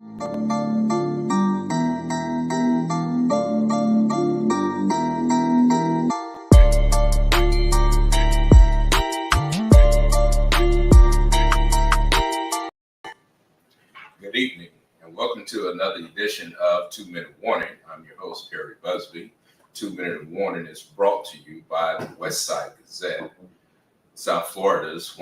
Good evening, and welcome to another edition of 2 Minute Warning. I'm your host, Perry Busby. 2 Minute Warning is brought to you by the West Side Gazette, one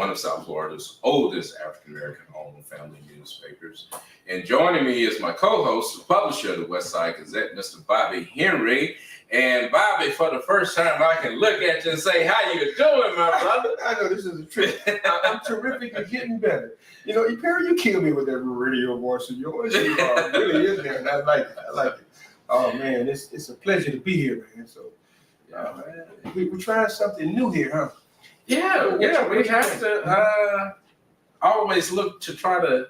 of South Florida's oldest African-American-owned family newspapers. And joining me is my co-host, the publisher of the West Side Gazette, Mr. Bobby Henry. And Bobby, for the first time, I can look at you and say, how you doing, my brother? I know this is a trick. I'm terrific and getting better. You know, Perry, you kill me with that radio voice of yours. You really is there, and I like it. Oh, man, it's a pleasure to be here, man. So we're trying something new here, huh? Yeah, we have to always look to try to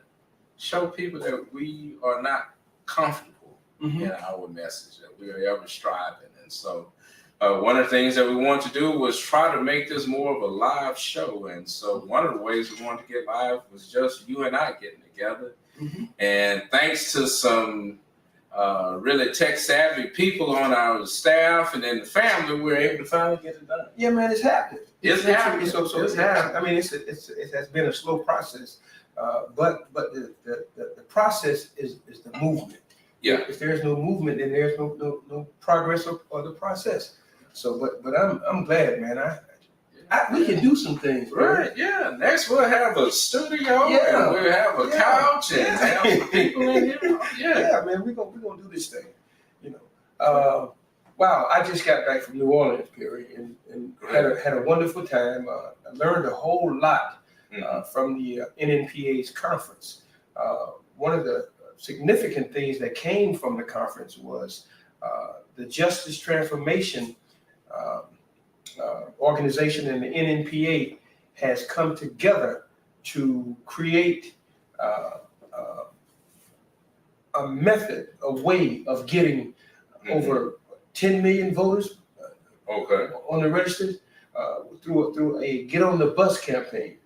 show people that we are not comfortable in our message, that we are ever striving. And so one of the things that we wanted to do was try to make this more of a live show. And so one of the ways we wanted to get live was just you and I getting together. And thanks to some really tech-savvy people on our staff and then the family, we were able to finally get it done. Yeah, man, it's happening. It's happening. So it's happening. I mean, it has been a slow process, but the process is the movement. Yeah. If there's no movement, then there's no progress or the process. So, but I'm glad, man. We can do some things, right? Yeah. Next, we'll have a studio. Yeah. And we'll have a couch and have some people in here. Yeah, man. We're gonna do this thing. You know. Wow. I just got back from New Orleans, Perry, and had a wonderful time. I learned a whole lot from the NNPA's conference. One of the significant things that came from the conference was the Justice Transformation organization, and the NNPA has come together to create a method, a way of getting over 10 million voters on the registers through a Get on the Bus campaign.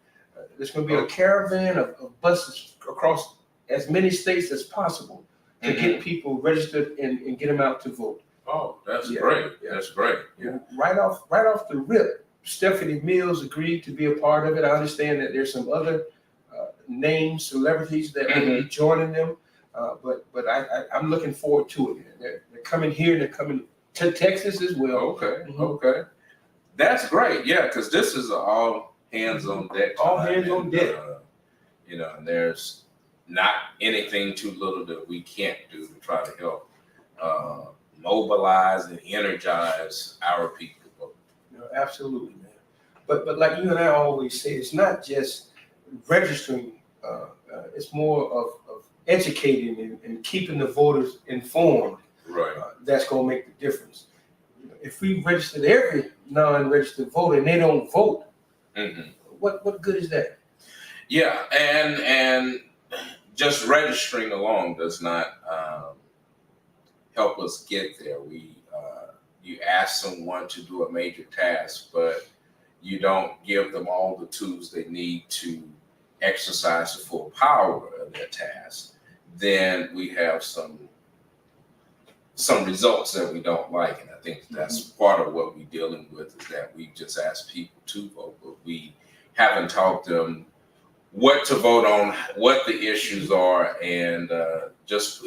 There's going to be a caravan of buses across as many states as possible to get people registered and get them out to vote. Oh, that's great. Yeah. That's great. Yeah. Right off the rip, Stephanie Mills agreed to be a part of it. I understand that there's some other named celebrities that will be joining them, but I'm looking forward to it. They're coming here. They're coming to Texas as well. Okay. That's great. Yeah, because this is all hands on deck. All hands on deck. And there's not anything too little that we can't do to try to help mobilize and energize our people. Absolutely, man. But like you and I always say, it's not just registering. It's more of educating and keeping the voters informed. Right. That's going to make the difference. If we registered every non-registered voter and they don't vote, what good is that? Yeah, and just registering alone does not help us get there. You ask someone to do a major task, but you don't give them all the tools they need to exercise the full power of their task. Then we have some results that we don't like, and I think that's part of what we're dealing with, is that we just ask people to vote, but we haven't taught them what to vote on, what the issues are, and it's,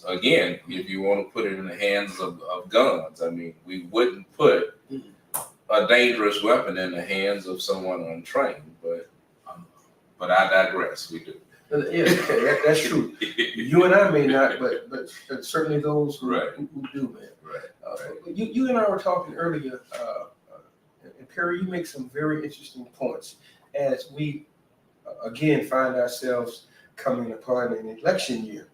again, if you want to put it in the hands of guns, I mean, we wouldn't put a dangerous weapon in the hands of someone untrained, but I digress, we do. Yeah, okay, that's true. You and I may not, but certainly those who do, man. Right. You and I were talking earlier, and Perry, you make some very interesting points as we again find ourselves coming upon an election year.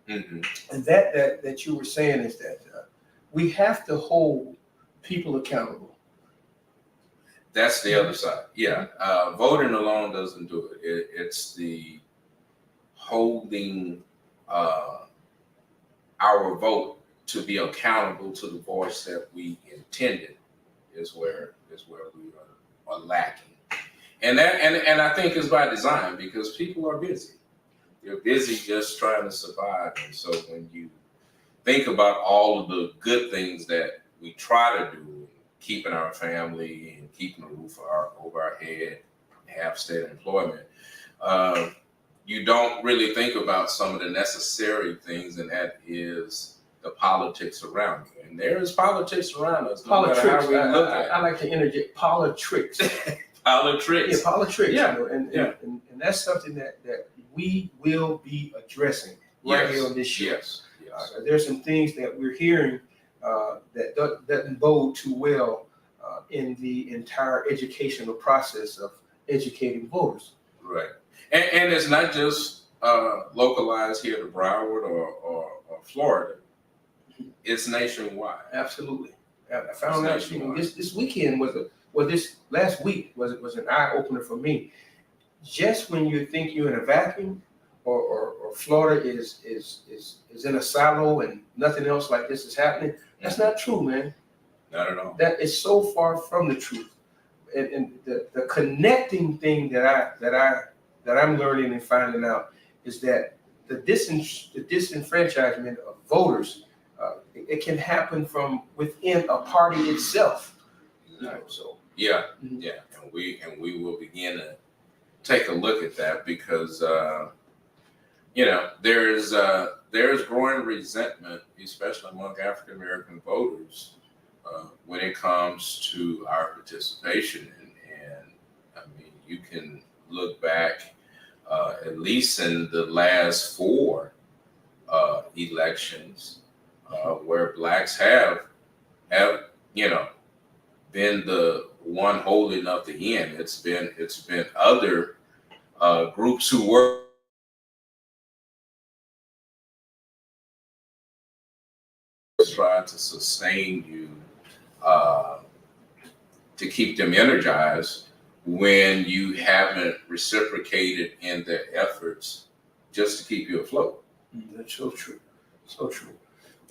And that you were saying is that we have to hold people accountable. That's the other side. Yeah, voting alone doesn't do it. It's the holding our vote to be accountable to the voice that we intended is where we are lacking. And I think it's by design, because people are busy. You're busy just trying to survive. And so when you think about all of the good things that we try to do, keeping our family and keeping a roof over our head, have steady employment, you don't really think about some of the necessary things, and that is the politics around you. And there is politics around us. Politics. How we look at I like to interject politics. politics. Yeah, politics. Yeah. You know, and that's something that we will be addressing right here on this show. Yes. There's some things that we're hearing that doesn't bode too well in the entire educational process of educating voters. Right. And it's not just localized here to Broward or Florida. It's nationwide. Absolutely. I found out this weekend this last week was an eye opener for me. Just when you think you're in a vacuum, or Florida is in a silo and nothing else like this is happening, that's not true, man. Not at all. That is so far from the truth. And the connecting thing that I'm learning and finding out is that the disenfranchisement of voters, it can happen from within a party itself. So yeah, and we will begin to take a look at that because there's growing resentment, especially among African American voters, when it comes to our participation. And I mean, you can look back at least in the last 4 elections where blacks have been the one holding up the end. It's been other groups who were trying to sustain you, to keep them energized when you haven't reciprocated in their efforts just to keep you afloat. That's so true. So true.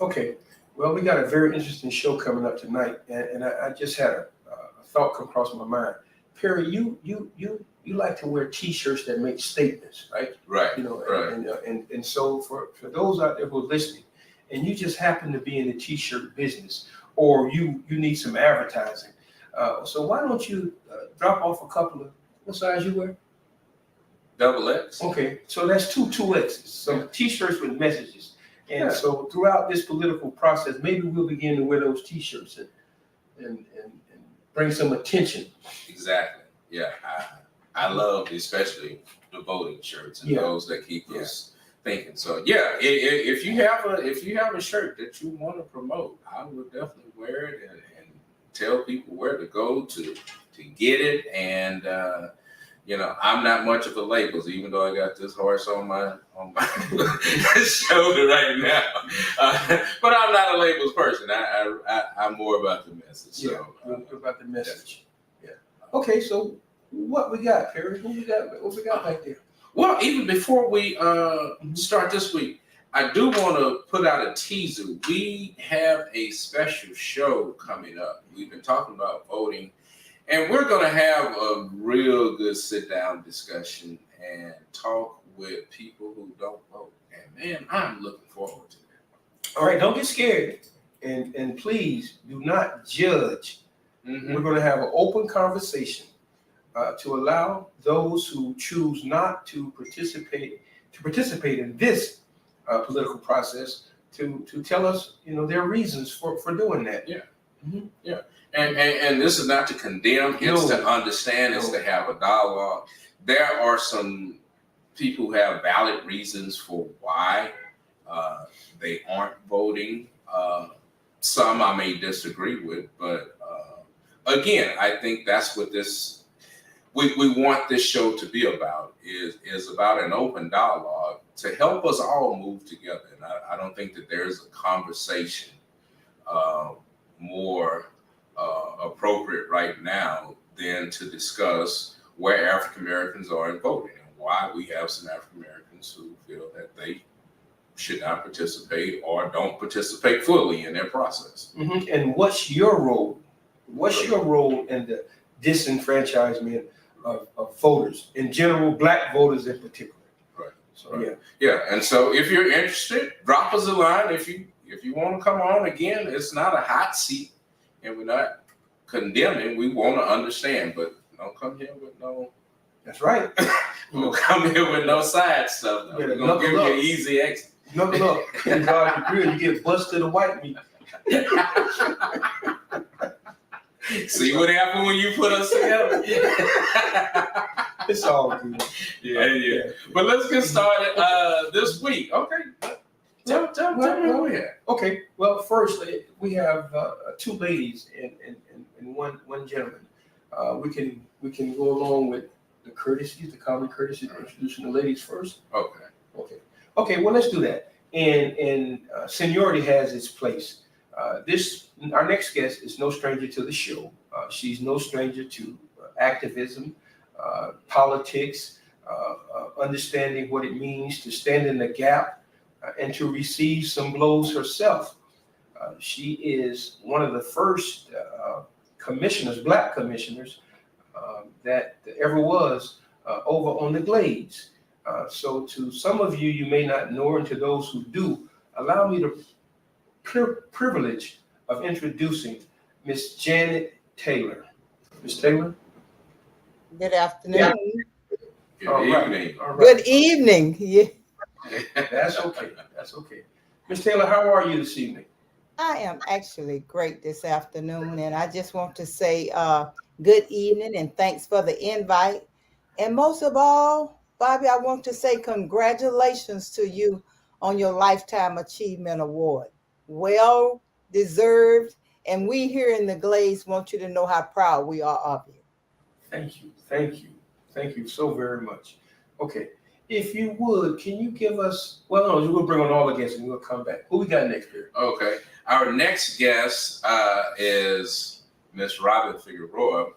Okay. Well, we got a very interesting show coming up tonight, and I just had a thought come across my mind. Perry, you like to wear T-shirts that make statements, right? Right. Right. And so for those out there who are listening, and you just happen to be in the T-shirt business, or you need some advertising, so why don't you drop off a couple of, what size you wear? XX. Okay, so that's two X's. Some T-shirts with messages. And so throughout this political process, maybe we'll begin to wear those T-shirts and bring some attention. Exactly. Yeah, I love especially the voting shirts and those that keep us thinking. So if you have a shirt that you want to promote, I would definitely wear it and tell people where to go to get it. And I'm not much of a labels, even though I got this horse on my shoulder right now. But I'm not a labels person. I'm more about the message. So, about the message. Yeah. Okay, so what we got, Perry? What we got back there? Well, even before we start this week, I do want to put out a teaser. We have a special show coming up. We've been talking about voting, and we're going to have a real good sit-down discussion and talk with people who don't vote. And man, I'm looking forward to that. All right, don't get scared, and please do not judge. Mm-hmm. We're going to have an open conversation to allow those who choose not to participate in this political process to tell us, their reasons for doing that. Yeah. Mm-hmm. Yeah. And this is not to condemn, it's to understand, it's to have a dialogue. There are some people who have valid reasons for why they aren't voting. Some I may disagree with, but again, I think that's what we want this show to be about, is about an open dialogue to help us all move together. And I don't think that there's a conversation more appropriate right now than to discuss where African Americans are in voting and why we have some African Americans who feel that they should not participate or don't participate fully in their process. Mm-hmm. And what's your role? What's your role in the disenfranchisement of voters, in general, black voters in particular? Right. So yeah. And so if you're interested, drop us a line. If you want to come on again, it's not a hot seat, and we're not condemning. We want to understand, but don't come here with no. That's right. We'll come here with no side stuff. We're gonna give you an easy exit. Knuckle up. You dodge the grill, you get busted to white meat. See what happened when you put us together? It's all good. Yeah. But let's get started this week. Okay. Tell me where we at. Okay. Well, first we have 2 ladies and one gentleman. We can go along with the common courtesy of introducing the ladies first. Okay. Well, let's do that. And seniority has its place. Our next guest is no stranger to the show. She's no stranger to activism, politics, understanding what it means to stand in the gap and to receive some blows herself. She is one of the first Black commissioners that ever was over on the Glades. So to some of you, you may not know her, and to those who do, allow me the privilege of introducing Miss Janet Taylor. Miss Taylor? Good afternoon. Good evening. All right. Good evening. Yeah. That's okay. Miss Taylor, how are you this evening? I am actually great this afternoon, and I just want to say good evening and thanks for the invite. And most of all, Bobby, I want to say congratulations to you on your Lifetime Achievement Award. Well deserved, and we here in the Glades want you to know how proud we are of you. Thank you so very much. Okay, if you would, can you give us, well, no, we'll bring on all the guests and we'll come back. Who we got next here? Okay. Our next guest is Miss Robin Figueroa.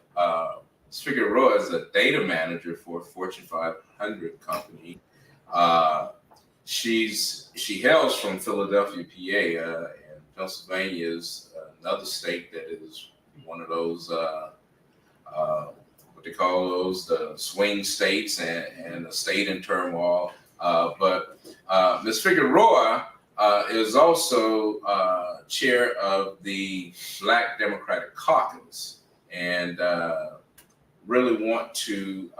Ms. Figueroa is a data manager for a Fortune 500 company. She hails from Philadelphia, PA, and Pennsylvania is another state that is one of those what they call those the swing states and a state in turmoil. But Ms. Figueroa is also chair of the Black Democratic Caucus, and really want to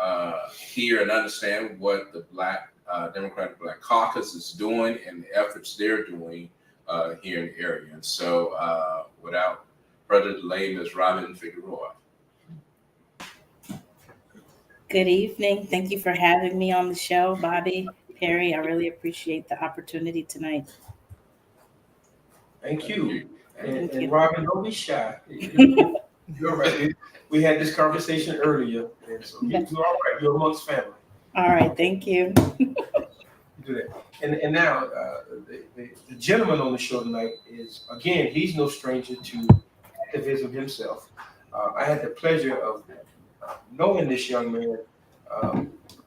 hear and understand what the Democratic Black Caucus is doing and the efforts they're doing here in the area. And so without further delay, Ms. Robin Figueroa. Good evening. Thank you for having me on the show, Bobby, Perry. I really appreciate the opportunity tonight. Thank you. Thank And you. Robin, don't be shy. You're right. We had this conversation earlier, and so you're all right. You're amongst family. All right. Thank you. Do that. And now the gentleman on the show tonight is, again, he's no stranger to activism himself. I had the pleasure of knowing this young man.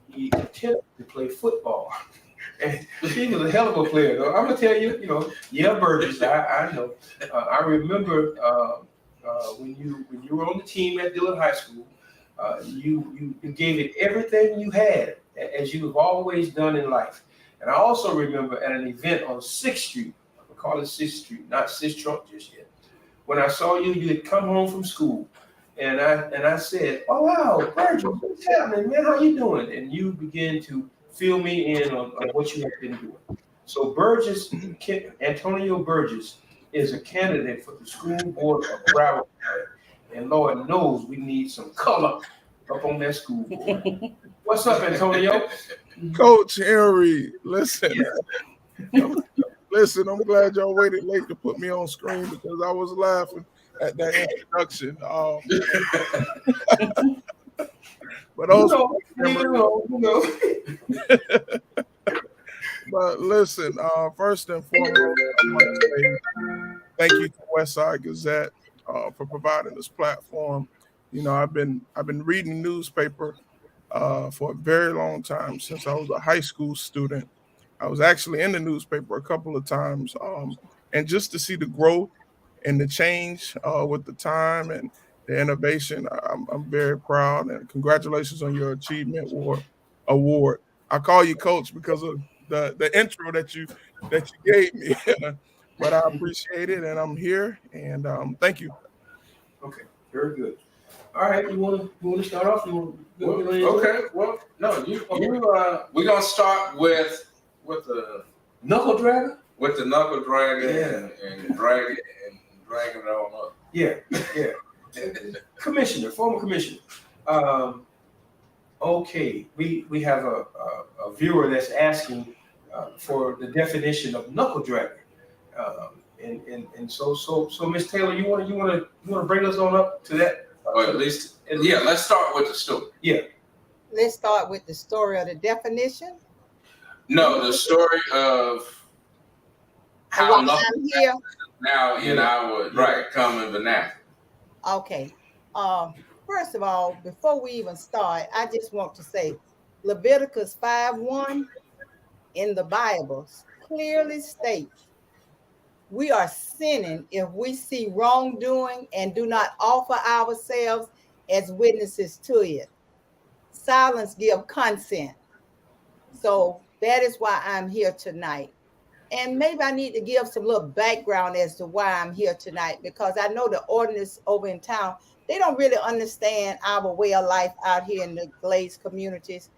He attempted to play football, and he was a hell of a player. Though I'm gonna tell you, Burgess. I know. I remember when you were on the team at Dillon High School. You gave it everything you had, as you have always done in life. And I also remember at an event on 6th Street, we call it 6th Street, not 6th Trunk just yet. When I saw you, you had come home from school, and I said, "Oh wow, Burgess, what's happening, man? How you doing?" And you began to fill me in on what you have been doing. So Antonio Burgess is a candidate for the school board of Broward County, and Lord knows we need some color up on that school board. What's up, Antonio? Coach Henry, listen. Listen, I'm glad y'all waited late to put me on screen because I was laughing at that introduction. But also, but listen, first and foremost, I want to say thank you to Westside Gazette for providing this platform. I've been reading the newspaper for a very long time, since I was a high school student. I was actually in the newspaper a couple of times, and just to see the growth and the change with the time and the innovation, I'm very proud, and congratulations on your achievement award. I call you coach because of the intro that you gave me. But I appreciate it, and I'm here, and thank you. Okay, very good. All right, you want to start off? Okay, well, no, we're gonna start with the Knuckle dragger. with the knuckle dragon Yeah. and dragging it on up. Yeah. Commissioner, former commissioner. Okay, we have a viewer that's asking for the definition of knuckle dragger. And so Miss Taylor, you wanna bring us on up to that? Or at least, let's start with the story. Yeah. Let's start with the story of the definition. No, the story of how While I'm here. now in our common vernacular. Okay. First of all, before we even start, I just want to say Leviticus 5:1 in the Bible clearly states we are sinning if we see wrongdoing and do not offer ourselves as witnesses to it. Silence give consent. So that is why I'm here tonight. And maybe I need to give some little background as to why I'm here tonight, because I know the ordinance over in town, they don't really understand our way of life out here in the Glades communities.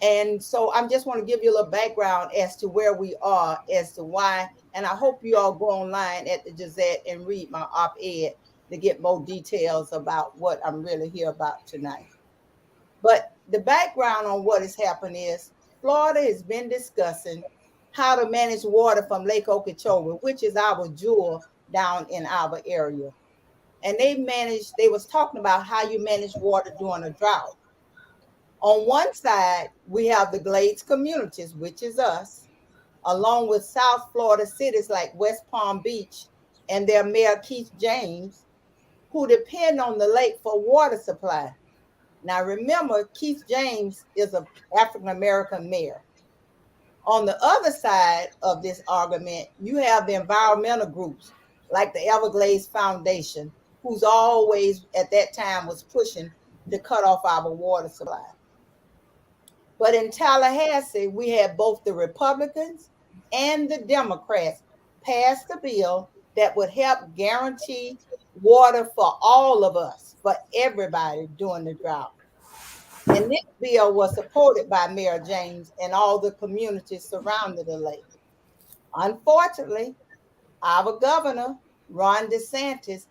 And so I just want to give you a little background as to where we are, as to why. And I hope you all go online at the Gazette and read my op-ed to get more details about what I'm really here about tonight. But the background on what has happened is Florida has been discussing how to manage water from Lake Okeechobee, which is our jewel down in our area. And they was talking about how you manage water during a drought. On one side, we have the Glades communities, which is us, along with South Florida cities like West Palm Beach and their mayor, Keith James, who depend on the lake for water supply. Now, remember, Keith James is an African-American mayor. On the other side of this argument, you have the environmental groups like the Everglades Foundation, who's always at that time was pushing to cut off our water supply. But in Tallahassee, we had both the Republicans and the Democrats pass the bill that would help guarantee water for all of us, for everybody during the drought. And this bill was supported by Mayor James and all the communities surrounding the lake. Unfortunately, our governor, Ron DeSantis,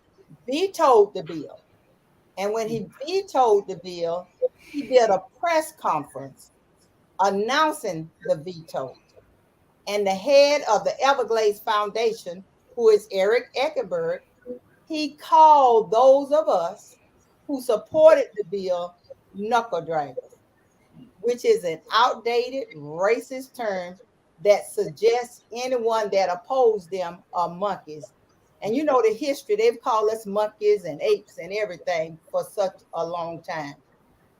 vetoed the bill. And when he vetoed the bill, he did a press conference announcing the veto. And the head of the Everglades Foundation, who is Eric Eckerberg, he called those of us who supported the bill knuckle draggers, which is an outdated racist term that suggests anyone that opposed them are monkeys. And you know the history, they've called us monkeys and apes and everything for such a long time.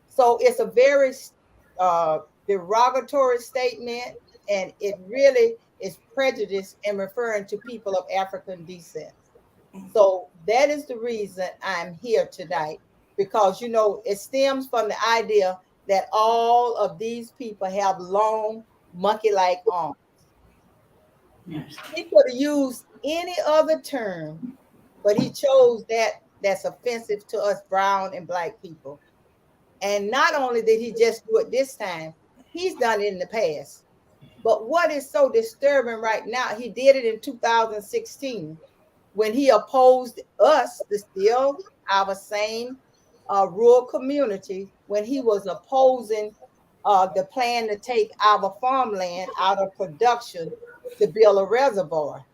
So it's a very derogatory statement, and it really is prejudice in referring to people of African descent. So that is the reason I'm here tonight, because you know it stems from the idea that all of these people have long monkey-like arms. Yes. He could have used any other term, but he chose that's offensive to us brown and black people. And not only did he just do it this time, he's done it in the past. But what is so disturbing right now, he did it in 2016 when he opposed us, the still our same rural community, when he was opposing the plan to take our farmland out of production to build a reservoir.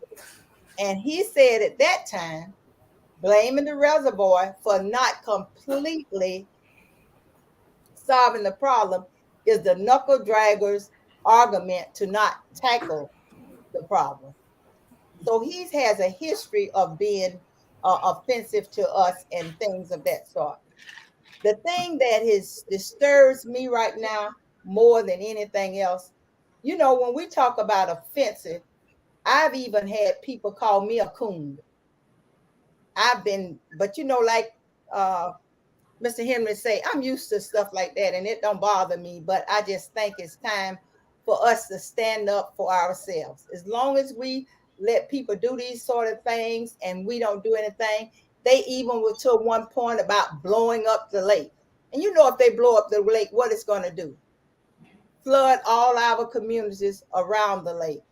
And he said at that time, blaming the reservoir for not completely solving the problem is the knuckle draggers argument to not tackle the problem. So he has a history of being offensive to us and things of that sort. The thing that disturbs me right now more than anything else, you know, when we talk about offensive, I've even had people call me a coon. But you know, like Mr. Henry say, I'm used to stuff like that and it don't bother me, but I just think it's time for us to stand up for ourselves. As long as we let people do these sort of things and we don't do anything, they even were to one point about blowing up the lake. And you know, if they blow up the lake, what it's going to do? Flood all our communities around the lake.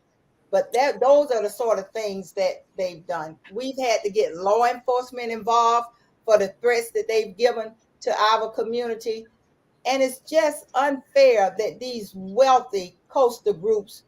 But those are the sort of things that they've done. We've had to get law enforcement involved for the threats that they've given to our community. And it's just unfair that these wealthy coastal groups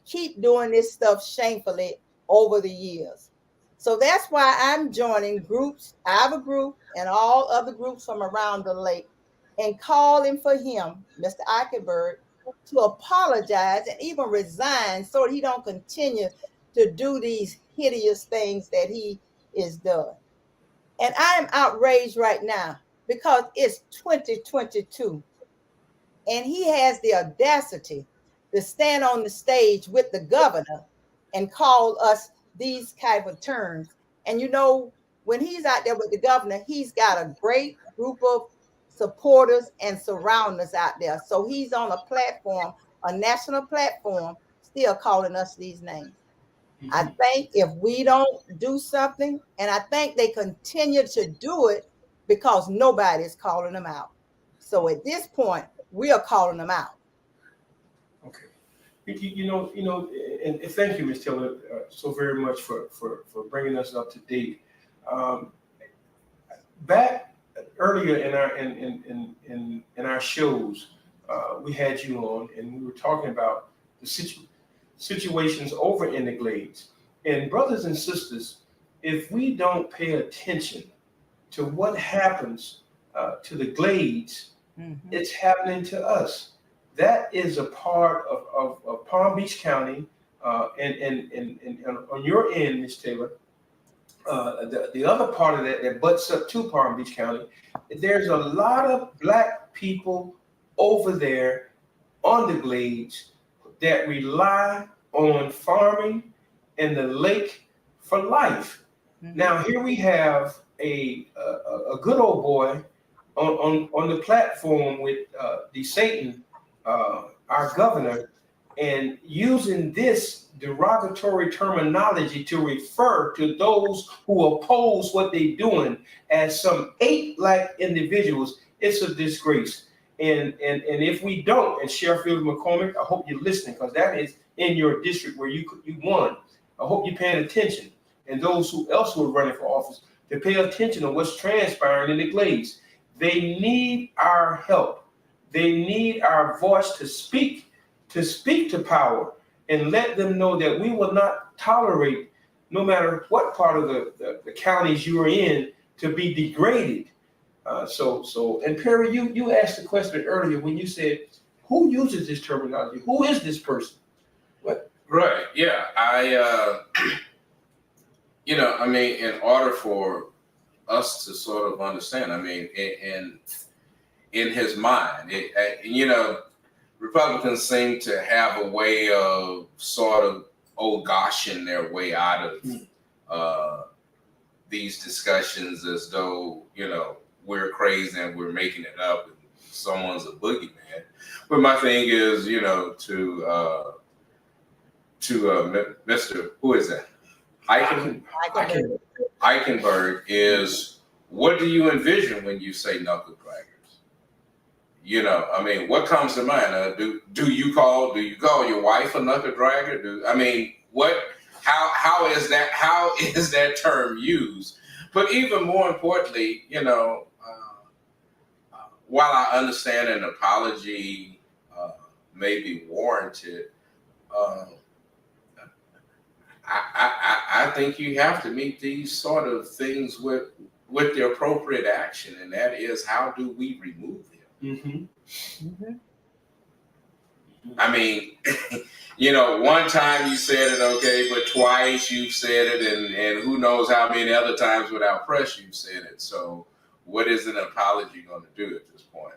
keep doing this stuff shamefully over the years. So that's why I'm joining groups, our group, and all other groups from around the lake, and calling for him, Mr. Eichenberg, to apologize and even resign so he don't continue to do these hideous things that he is doing. And I am outraged right now because it's 2022 and he has the audacity to stand on the stage with the governor and call us these type of terms. And you know, when he's out there with the governor, he's got a great group of supporters and surrounders out there. So he's on a platform, a national platform, still calling us these names. I think if we don't do something, and I think they continue to do it because nobody's calling them out. So at this point, we are calling them out. Okay. And thank you, Ms. Taylor, so very much for bringing us up to date. Back earlier in our shows, we had you on, and we were talking about the situations over in the Glades. And brothers and sisters, if we don't pay attention to what happens to the Glades, it's happening to us. That is a part of Palm Beach County, and on your end, Ms. Taylor, the other part of that butts up to Palm Beach County, there's a lot of Black people over there on the Glades that rely on farming and the lake for life. Now here we have a good old boy on the platform with Satan, our governor, and using this derogatory terminology to refer to those who oppose what they're doing as some ape-like individuals. It's a disgrace. And if we don't, and Sheriff McCormick, I hope you're listening, because that is in your district where you won. I hope you're paying attention, and those who else who are running for office, to pay attention to what's transpiring in the Glades. They need our help. They need our voice to speak to power, and let them know that we will not tolerate, no matter what part of the counties you are in, to be degraded. And Perry, you asked the question earlier when you said, who uses this terminology? Who is this person? What? Right. Yeah. In order for us to sort of understand, in his mind, Republicans seem to have a way of sort of goshing their way out of these discussions as though, we're crazy and we're making it up and someone's a boogeyman. But my thing is, to Mr. Who is that? Eichenberg is, what do you envision when you say knuckle draggers? What comes to mind? Do you call your wife a knuckle dragger? How is that term used? But even more importantly, while I understand an apology may be warranted, I think you have to meet these sort of things with the appropriate action, and that is, how do we remove him? One time you said it, okay, but twice you've said it, and who knows how many other times without press you've said it. So what is an apology going to do at this point?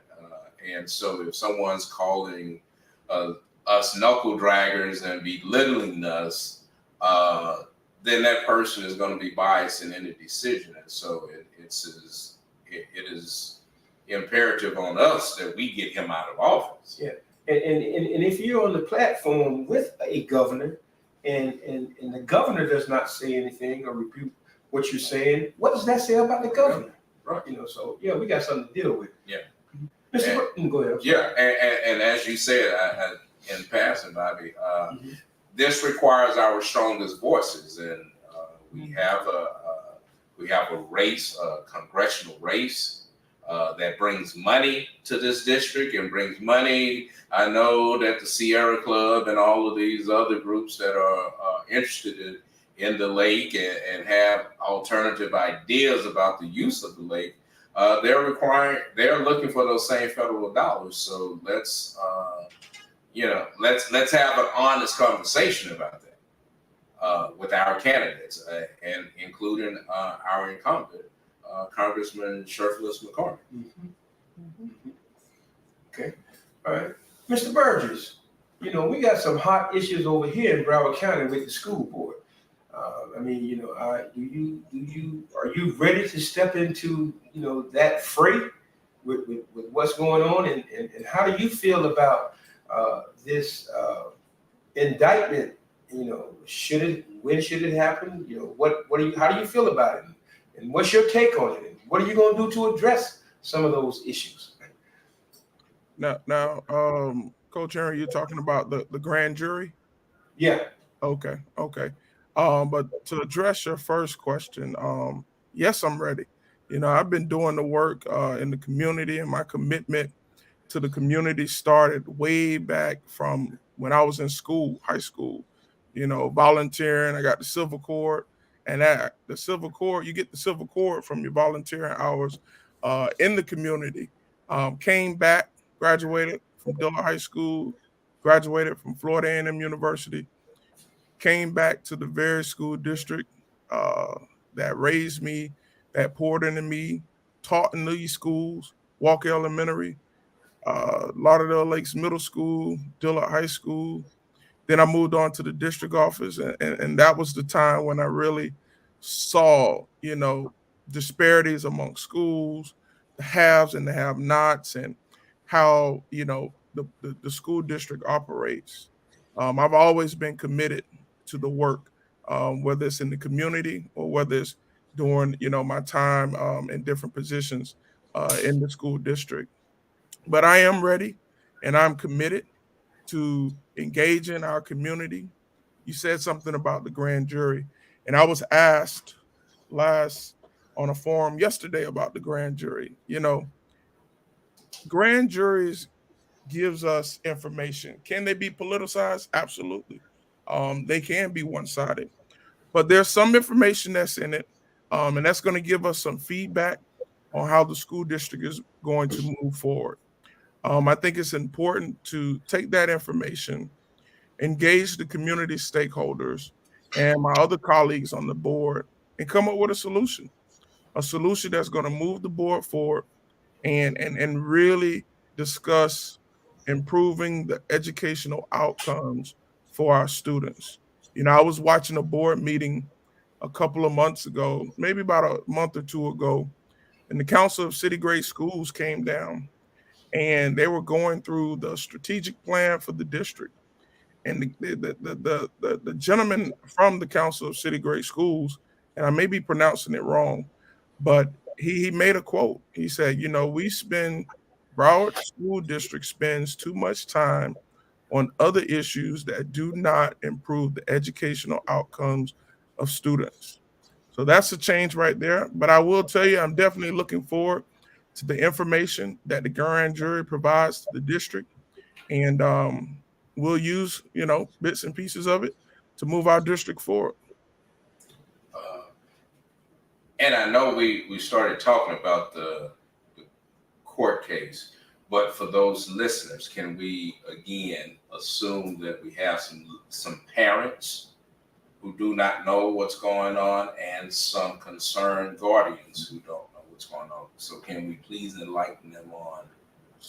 And so if someone's calling us knuckle draggers and belittling us, then that person is going to be biased in any decision. And so it is imperative on us that we get him out of office. Yeah. And if you're on the platform with a governor and the governor does not say anything or rebuke what you're saying, what does that say about the governor? Right. So yeah, we got something to deal with. Yeah. Mr. Go ahead. Yeah, and as you said in passing, Bobby, this requires our strongest voices, and we have a race, a congressional race that brings money to this district and brings money. I know that the Sierra Club and all of these other groups that are interested in the lake and have alternative ideas about the use of the lake, they're looking for those same federal dollars. So let's have an honest conversation about that with our candidates and including our incumbent, Congressman Sheriffless McCormick. Okay, all right, Mr. Burgess. We got some hot issues over here in Broward County with the school board. Are you ready to step into that fray with what's going on, and how do you feel about this indictment? When should it happen? How do you feel about it, and what's your take on it, and what are you going to do to address some of those issues? Now, Coach Aaron, you're talking about the grand jury? Yeah. Okay. But to address your first question, yes, I'm ready. I've been doing the work in the community, and my commitment to the community started way back from when I was in school, high school, volunteering. I got the civil cord, and the civil cord, you get the civil cord from your volunteering hours in the community. Came back, graduated from Dillard High School, graduated from Florida A&M University, came back to the very school district that raised me, that poured into me, taught in these schools, Walker Elementary, Lauderdale Lakes Middle School, Dillard High School. Then I moved on to the district office, and that was the time when I really saw, disparities among schools, the haves and the have-nots, and how, the school district operates. I've always been committed to the work, whether it's in the community or whether it's during, my time in different positions in the school district. But I am ready, and I'm committed to engage in our community. You said something about the grand jury, and I was asked last on a forum yesterday about the grand jury. Grand juries gives us information. Can they be politicized? Absolutely. They can be one-sided, but there's some information that's in it, and that's going to give us some feedback on how the school district is going to move forward. I think it's important to take that information, engage the community stakeholders and my other colleagues on the board, and come up with a solution that's going to move the board forward and really discuss improving the educational outcomes for our students. I was watching a board meeting a couple of months ago, maybe about a month or two ago, and the Council of City Grade Schools came down, and they were going through the strategic plan for the district. And the gentleman from the Council of City Grade Schools, and I may be pronouncing it wrong, but he made a quote. He said, Broward School District spends too much time on other issues that do not improve the educational outcomes of students. So that's a change right there. But I will tell you, I'm definitely looking forward to the information that the grand jury provides to the district. And we'll use, bits and pieces of it to move our district forward. And I know we started talking about the court case, but for those listeners, can we again assume that we have some parents who do not know what's going on and some concerned guardians who don't know what's going on? So can we please enlighten them on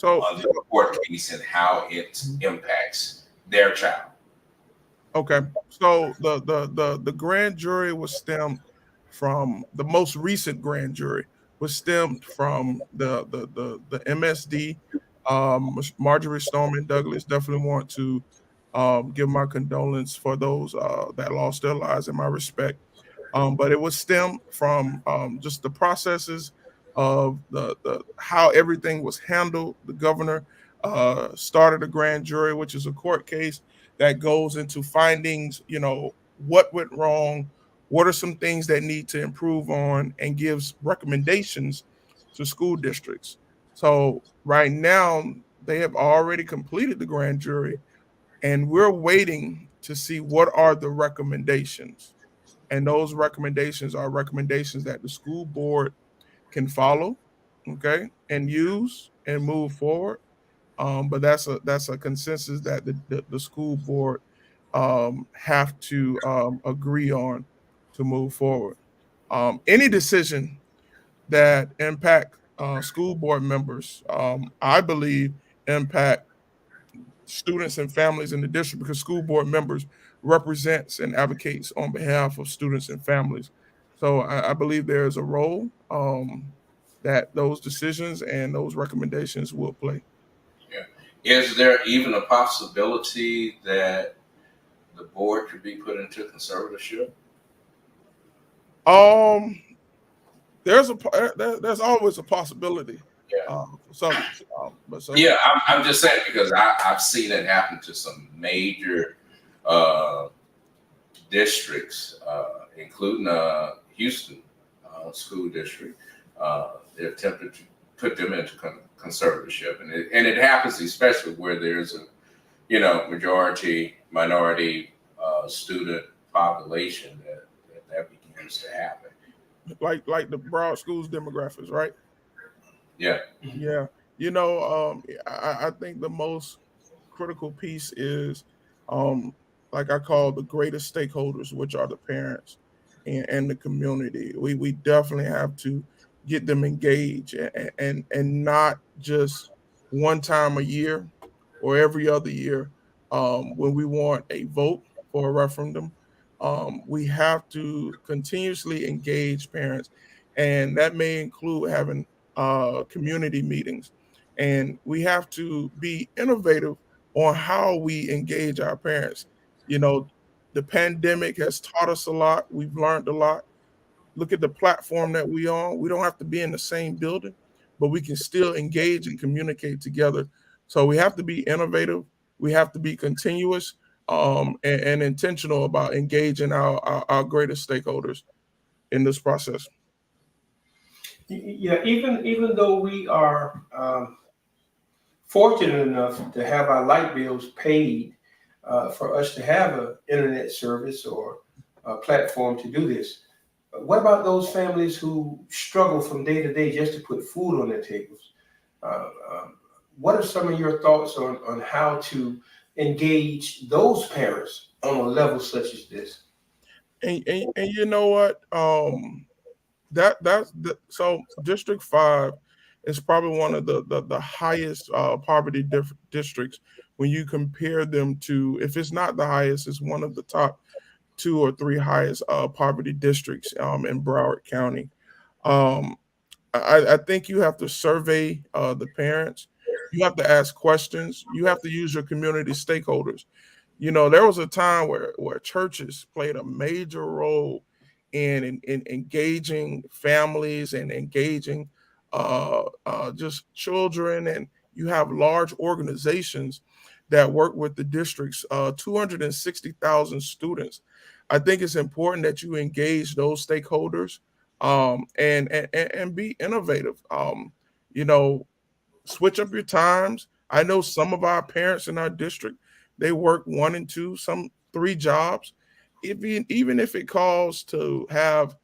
the court case and how it impacts their child? Okay, so the grand jury was stemmed from the most recent grand jury, was stemmed from the MSD. Marjorie Stoneman Douglas, definitely want to give my condolence for those that lost their lives and my respect. But it was stemmed from just the processes of the how everything was handled. The governor started a grand jury, which is a court case that goes into findings, what went wrong, what are some things that need to improve on, and gives recommendations to school districts. So right now, they have already completed the grand jury, and we're waiting to see what are the recommendations. And those recommendations are recommendations that the school board can follow, okay, and use and move forward. But that's a consensus that the school board have to agree on to move forward. Any decision that impact school board members, I believe, impact students and families in the district because school board members represents and advocates on behalf of students and families. So I believe there is a role that those decisions and those recommendations will play. Yeah. Is there even a possibility that the board could be put into conservatorship? Um, there's always a possibility. Yeah. For some, but some, Yeah, I'm just saying because I've seen it happen to some major districts, including Houston school district. They attempted to put them into conservatorship, and it happens especially where there's a majority minority student population that begins to happen. like the broad schools demographics, right? Yeah. Yeah, I think the most critical piece is, um, like I call the greatest stakeholders, which are the parents and the community. We definitely have to get them engaged and not just one time a year or every other year when we want a vote for a referendum. We have to continuously engage parents, and that may include having community meetings. And we have to be innovative on how we engage our parents. You know, the pandemic has taught us a lot. We've learned a lot. Look at the platform that we on. We don't have to be in the same building, but we can still engage and communicate together. So we have to be innovative. We have to be continuous and intentional about engaging our greatest stakeholders in this process. Yeah, even though we are fortunate enough to have our light bills paid for us to have an internet service or a platform to do this. What about those families who struggle from day to day just to put food on their tables? Uh, um, what are some of your thoughts on how to engage those parents on a level such as this? And you know what? So District 5 is probably one of the highest poverty districts when you compare them to, if it's not the highest, it's one of the top two or three highest poverty districts in Broward County. Um, I think you have to survey the parents. You have to ask questions. You have to use your community stakeholders. There was a time where churches played a major role in engaging families and engaging just children, and you have large organizations that work with the districts, 260,000 students. I think it's important that you engage those stakeholders and be innovative. You know, Switch up your times. I know some of our parents in our district, they work one and two, some three jobs. Even if it calls to have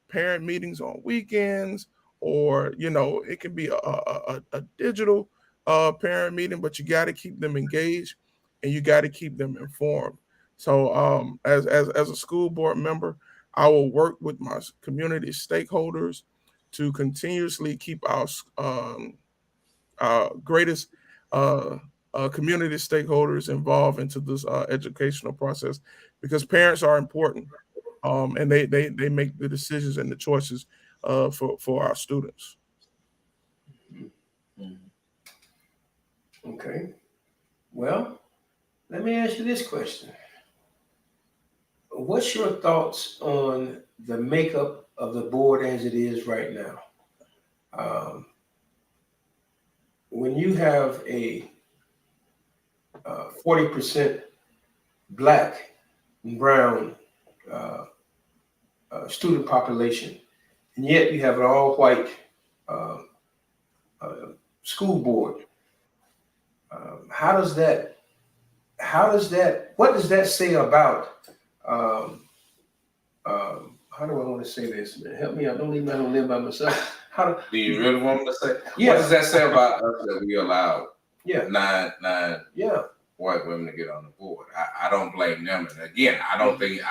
parent meetings on weekends, or it can be a digital parent meeting, but you got to keep them engaged and you got to keep them informed. So as a school board member, I will work with my community stakeholders to continuously keep our greatest uh, community stakeholders involved into this educational process, because parents are important, and they make the decisions and the choices for our students. Okay. Well, let me ask you this question. What's your thoughts on the makeup of the board as it is right now? When you have a 40% black and brown student population, and yet you have an all-white uh, uh, school board, what does that say about, um, how do I want to say this, man? Help me out, don't leave me alone live by myself. Do you really want me to say? Yeah. What does that say about us that we allow Yeah. nine Yeah. white women to get on the board? I don't blame them. And again, I don't think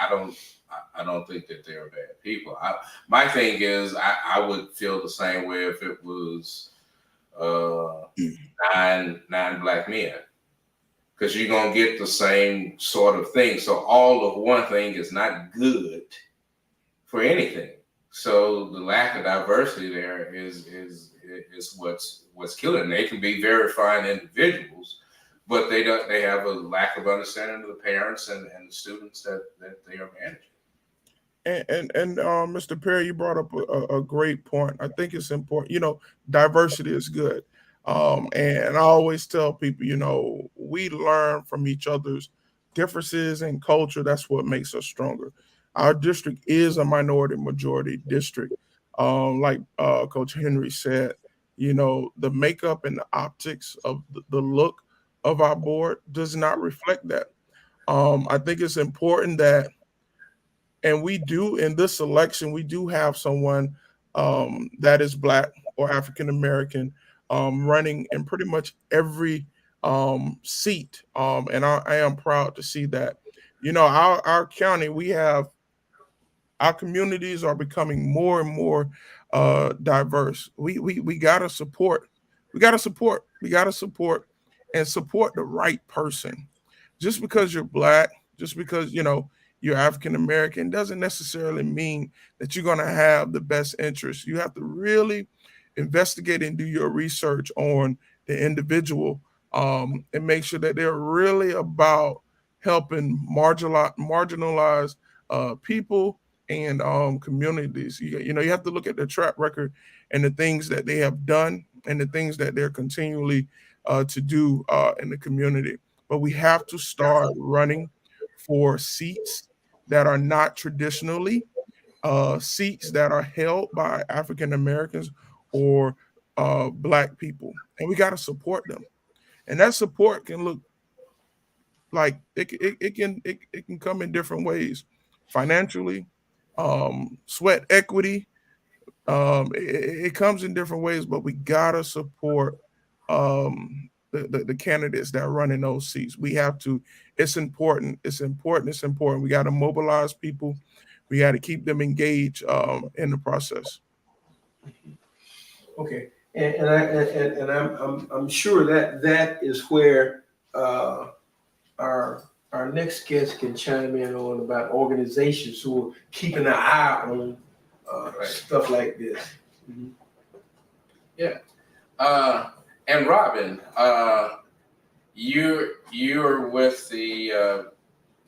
that they're bad people. My thing is I would feel the same way if it was nine black men. Because you're gonna get the same sort of thing. So all of one thing is not good for anything. So the lack of diversity there is what's killing. They can be very fine individuals, but they have a lack of understanding of the parents and the students that they are managing. And Mr. Perry, you brought up a great point. I think it's important. Diversity is good. And I always tell people, we learn from each other's differences and culture. That's what makes us stronger. Our district is a minority majority district. Like Coach Henry said, the makeup and the optics of the look of our board does not reflect that. I think it's important that, and we do in this election, we do have someone that is Black or African American running in pretty much every seat. And I am proud to see that. Our county, our communities are becoming more and more diverse. We gotta support. We gotta support. We gotta support and support the right person. Just because you're Black, just because you're African American, doesn't necessarily mean that you're gonna have the best interest. You have to really investigate and do your research on the individual, and make sure that they're really about helping marginalized people and communities. You have to look at their track record and the things that they have done and the things that they're continually to do in the community. But we have to start running for seats that are not traditionally seats that are held by African Americans or Black people, and we got to support them. And that support can look like it can come in different ways, financially, sweat equity. It comes in different ways, but we gotta support the candidates that run in those seats. We have to. It's important. It's important. It's important. We got to mobilize people. We got to keep them engaged in the process. Okay. And I'm sure that is where our next guest can chime in on about organizations who are keeping an eye on stuff like this. Mm-hmm. Yeah. And Robin, you're with the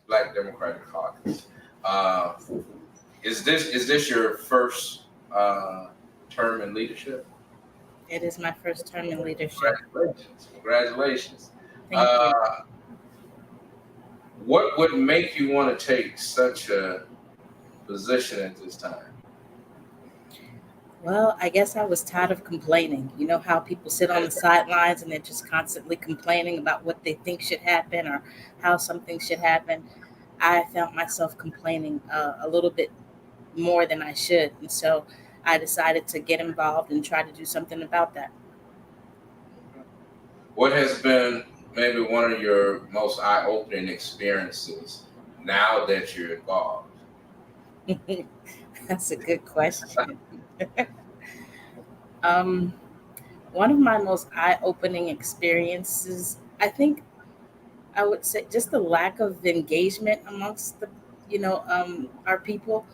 Black Democratic Caucus. Is this your first term in leadership? It is my first term in leadership. Congratulations. Thank you. What would make you want to take such a position at this time? Well, I guess I was tired of complaining. You know how people sit on the sidelines and they're just constantly complaining about what they think should happen or how something should happen. I found myself complaining a little bit more than I should. And so I decided to get involved and try to do something about that. What has been maybe one of your most eye-opening experiences now that you're involved? That's a good question. One of my most eye-opening experiences, I think I would say just the lack of engagement amongst our people.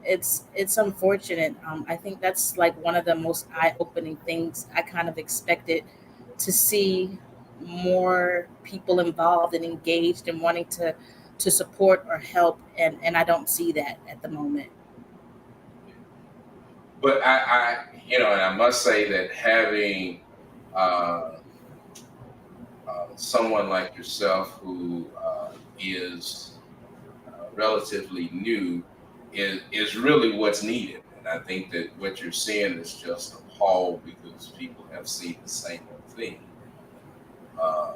it's unfortunate. I think that's like one of the most eye-opening things. I kind of expected to see more people involved and engaged and wanting to support or help, and I don't see that at the moment. But and I must say that having uh, someone like yourself who is relatively new is really what's needed. And I think that what you're seeing is just appalled because people have seen the same old thing. Uh,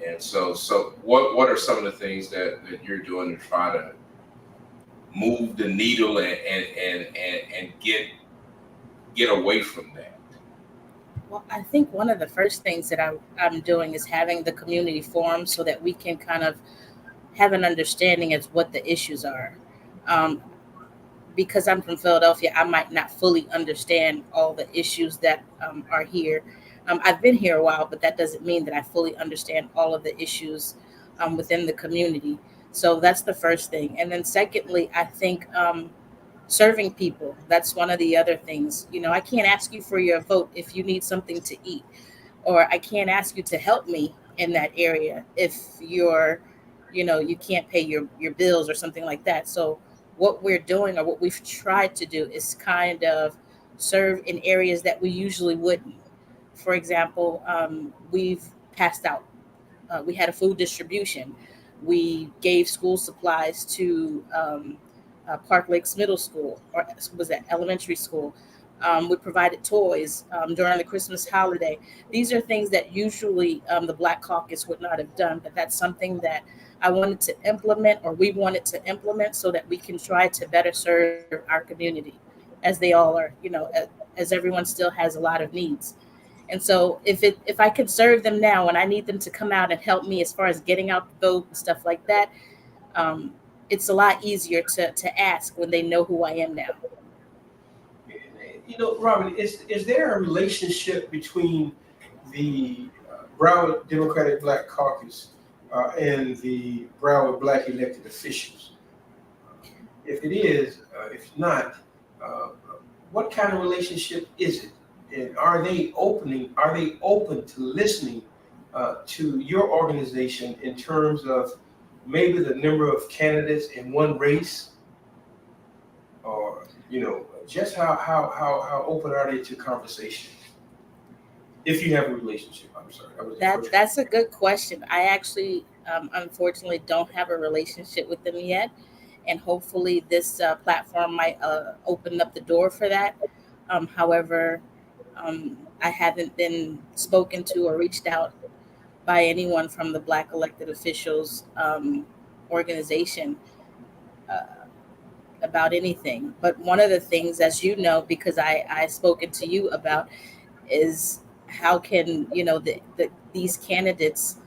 and so what are some of the things that you're doing to try to move the needle and get away from that? Well, I think one of the first things that I'm doing is having the community forum so that we can kind of have an understanding as what the issues are. Um, because I'm from Philadelphia, I might not fully understand all the issues that are here. I've been here a while, but that doesn't mean that I fully understand all of the issues within the community. So that's the first thing. And then secondly, I think serving people, that's one of the other things. I can't ask you for your vote if you need something to eat, or I can't ask you to help me in that area if you can't pay your bills or something like that. So what we're doing, or what we've tried to do, is kind of serve in areas that we usually wouldn't. For example, we've passed out, we had a food distribution. We gave school supplies to Park Lakes Middle School, or was that elementary school. We provided toys during the Christmas holiday. These are things that usually the Black Caucus would not have done, but that's something that I wanted to implement, or we wanted to implement, so that we can try to better serve our community, as they all are, as everyone still has a lot of needs. And so if I can serve them now, and I need them to come out and help me as far as getting out the vote and stuff like that, um, it's a lot easier to ask when they know who I am now. Robin, is there a relationship between the Broward Democratic Black Caucus and the Broward Black elected officials? If it is, if not, what kind of relationship is it? And are they open to listening to your organization in terms of maybe the number of candidates in one race, or just how open are they to conversation? If you have a relationship, I'm sorry. That's a good question. I actually, unfortunately, don't have a relationship with them yet, and hopefully, this platform might open up the door for that. However, I haven't been spoken to or reached out by anyone from the Black elected officials organization about anything. But one of the things, as you know, because I spoken to you about, is how can these candidates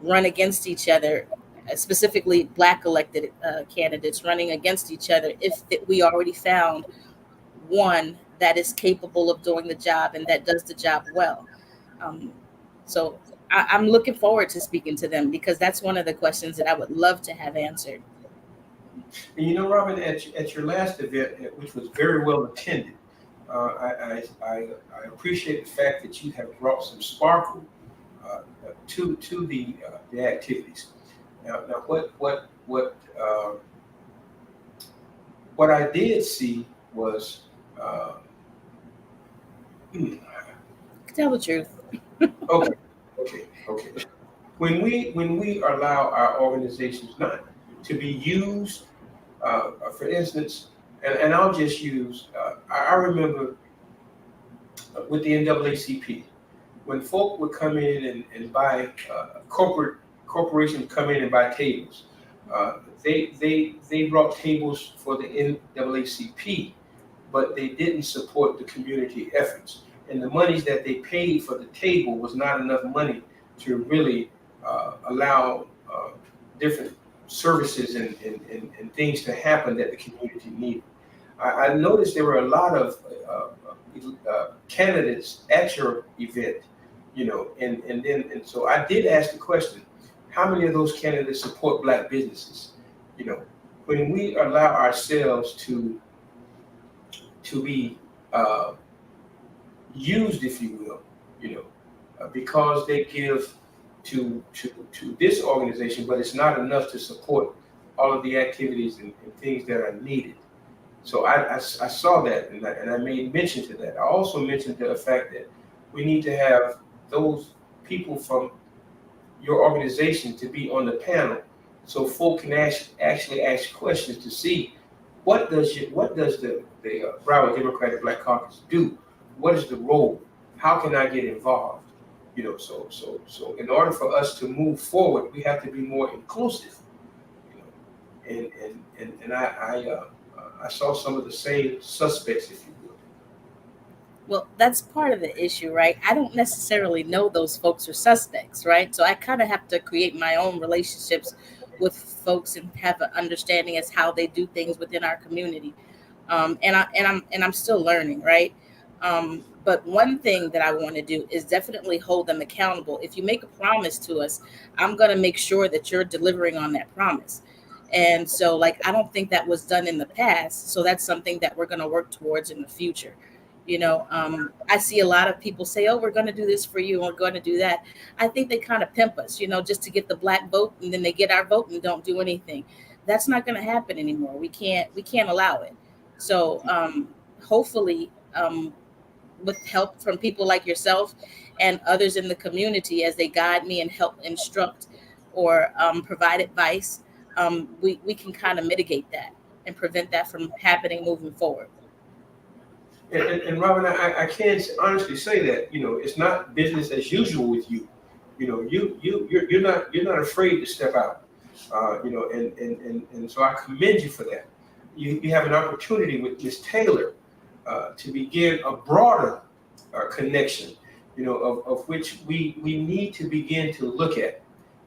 run against each other, specifically Black elected candidates running against each other, if we already found one that is capable of doing the job and that does the job well. Um, so I'm looking forward to speaking to them, because that's one of the questions that I would love to have answered. And Robin, at your last event, which was very well attended, I appreciate the fact that you have brought some sparkle to the activities. Now what I did see was Tell the truth. Okay. When we allow our organizations not to be used, for instance, and I'll just use, I remember with the NAACP, when folk would come in and buy, corporations come in and buy tables, they brought tables for the NAACP, but they didn't support the community efforts. And the monies that they paid for the table was not enough money to really allow different services and things to happen that the community needed. I noticed there were a lot of candidates at your event, and so I did ask the question, how many of those candidates support Black businesses? When we allow ourselves to to be used, if you will, because they give to this organization, but it's not enough to support all of the activities and things that are needed. So I saw that, and I made mention to that. I also mentioned to the fact that we need to have those people from your organization to be on the panel, so folk can actually ask questions to see what does the Broward Democratic Black Caucus do? What is the role? How can I get involved? So in order for us to move forward, we have to be more inclusive. And I saw some of the same suspects, if you will. Well, that's part of the issue, right? I don't necessarily know those folks are suspects, right? So I kind of have to create my own relationships with folks and have an understanding as how they do things within our community. I'm still learning, right? But one thing that I want to do is definitely hold them accountable. If you make a promise to us, I'm going to make sure that you're delivering on that promise. And so, like, I don't think that was done in the past. So that's something that we're going to work towards in the future. I see a lot of people say, "Oh, we're going to do this for you. We're going to do that." I think they kind of pimp us, just to get the black vote, and then they get our vote and don't do anything. That's not going to happen anymore. We can't allow it. So hopefully, with help from people like yourself and others in the community, as they guide me and help instruct or provide advice, we can kind of mitigate that and prevent that from happening moving forward. And Robin, I can honestly say that it's not business as usual with you. You're not afraid to step out. And so I commend you for that. You have an opportunity with Ms. Taylor to begin a broader connection, of which we need to begin to look at.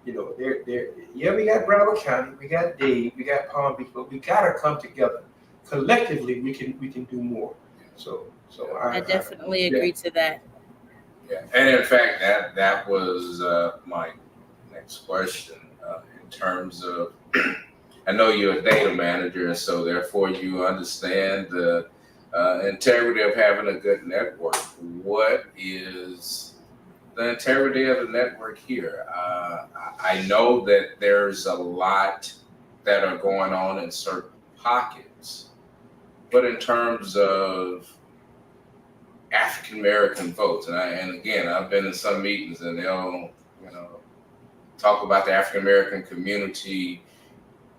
We got Broward County, we got Dade, we got Palm Beach, but we gotta come together. Collectively, we can do more. So I definitely agree to that. Yeah, and in fact, that was my next question in terms of. I know you're a data manager, and so therefore you understand the integrity of having a good network. What is the integrity of the network here? I know that there's a lot that are going on in certain pockets, but in terms of African American votes, and again, I've been in some meetings, and they'll talk about the African American community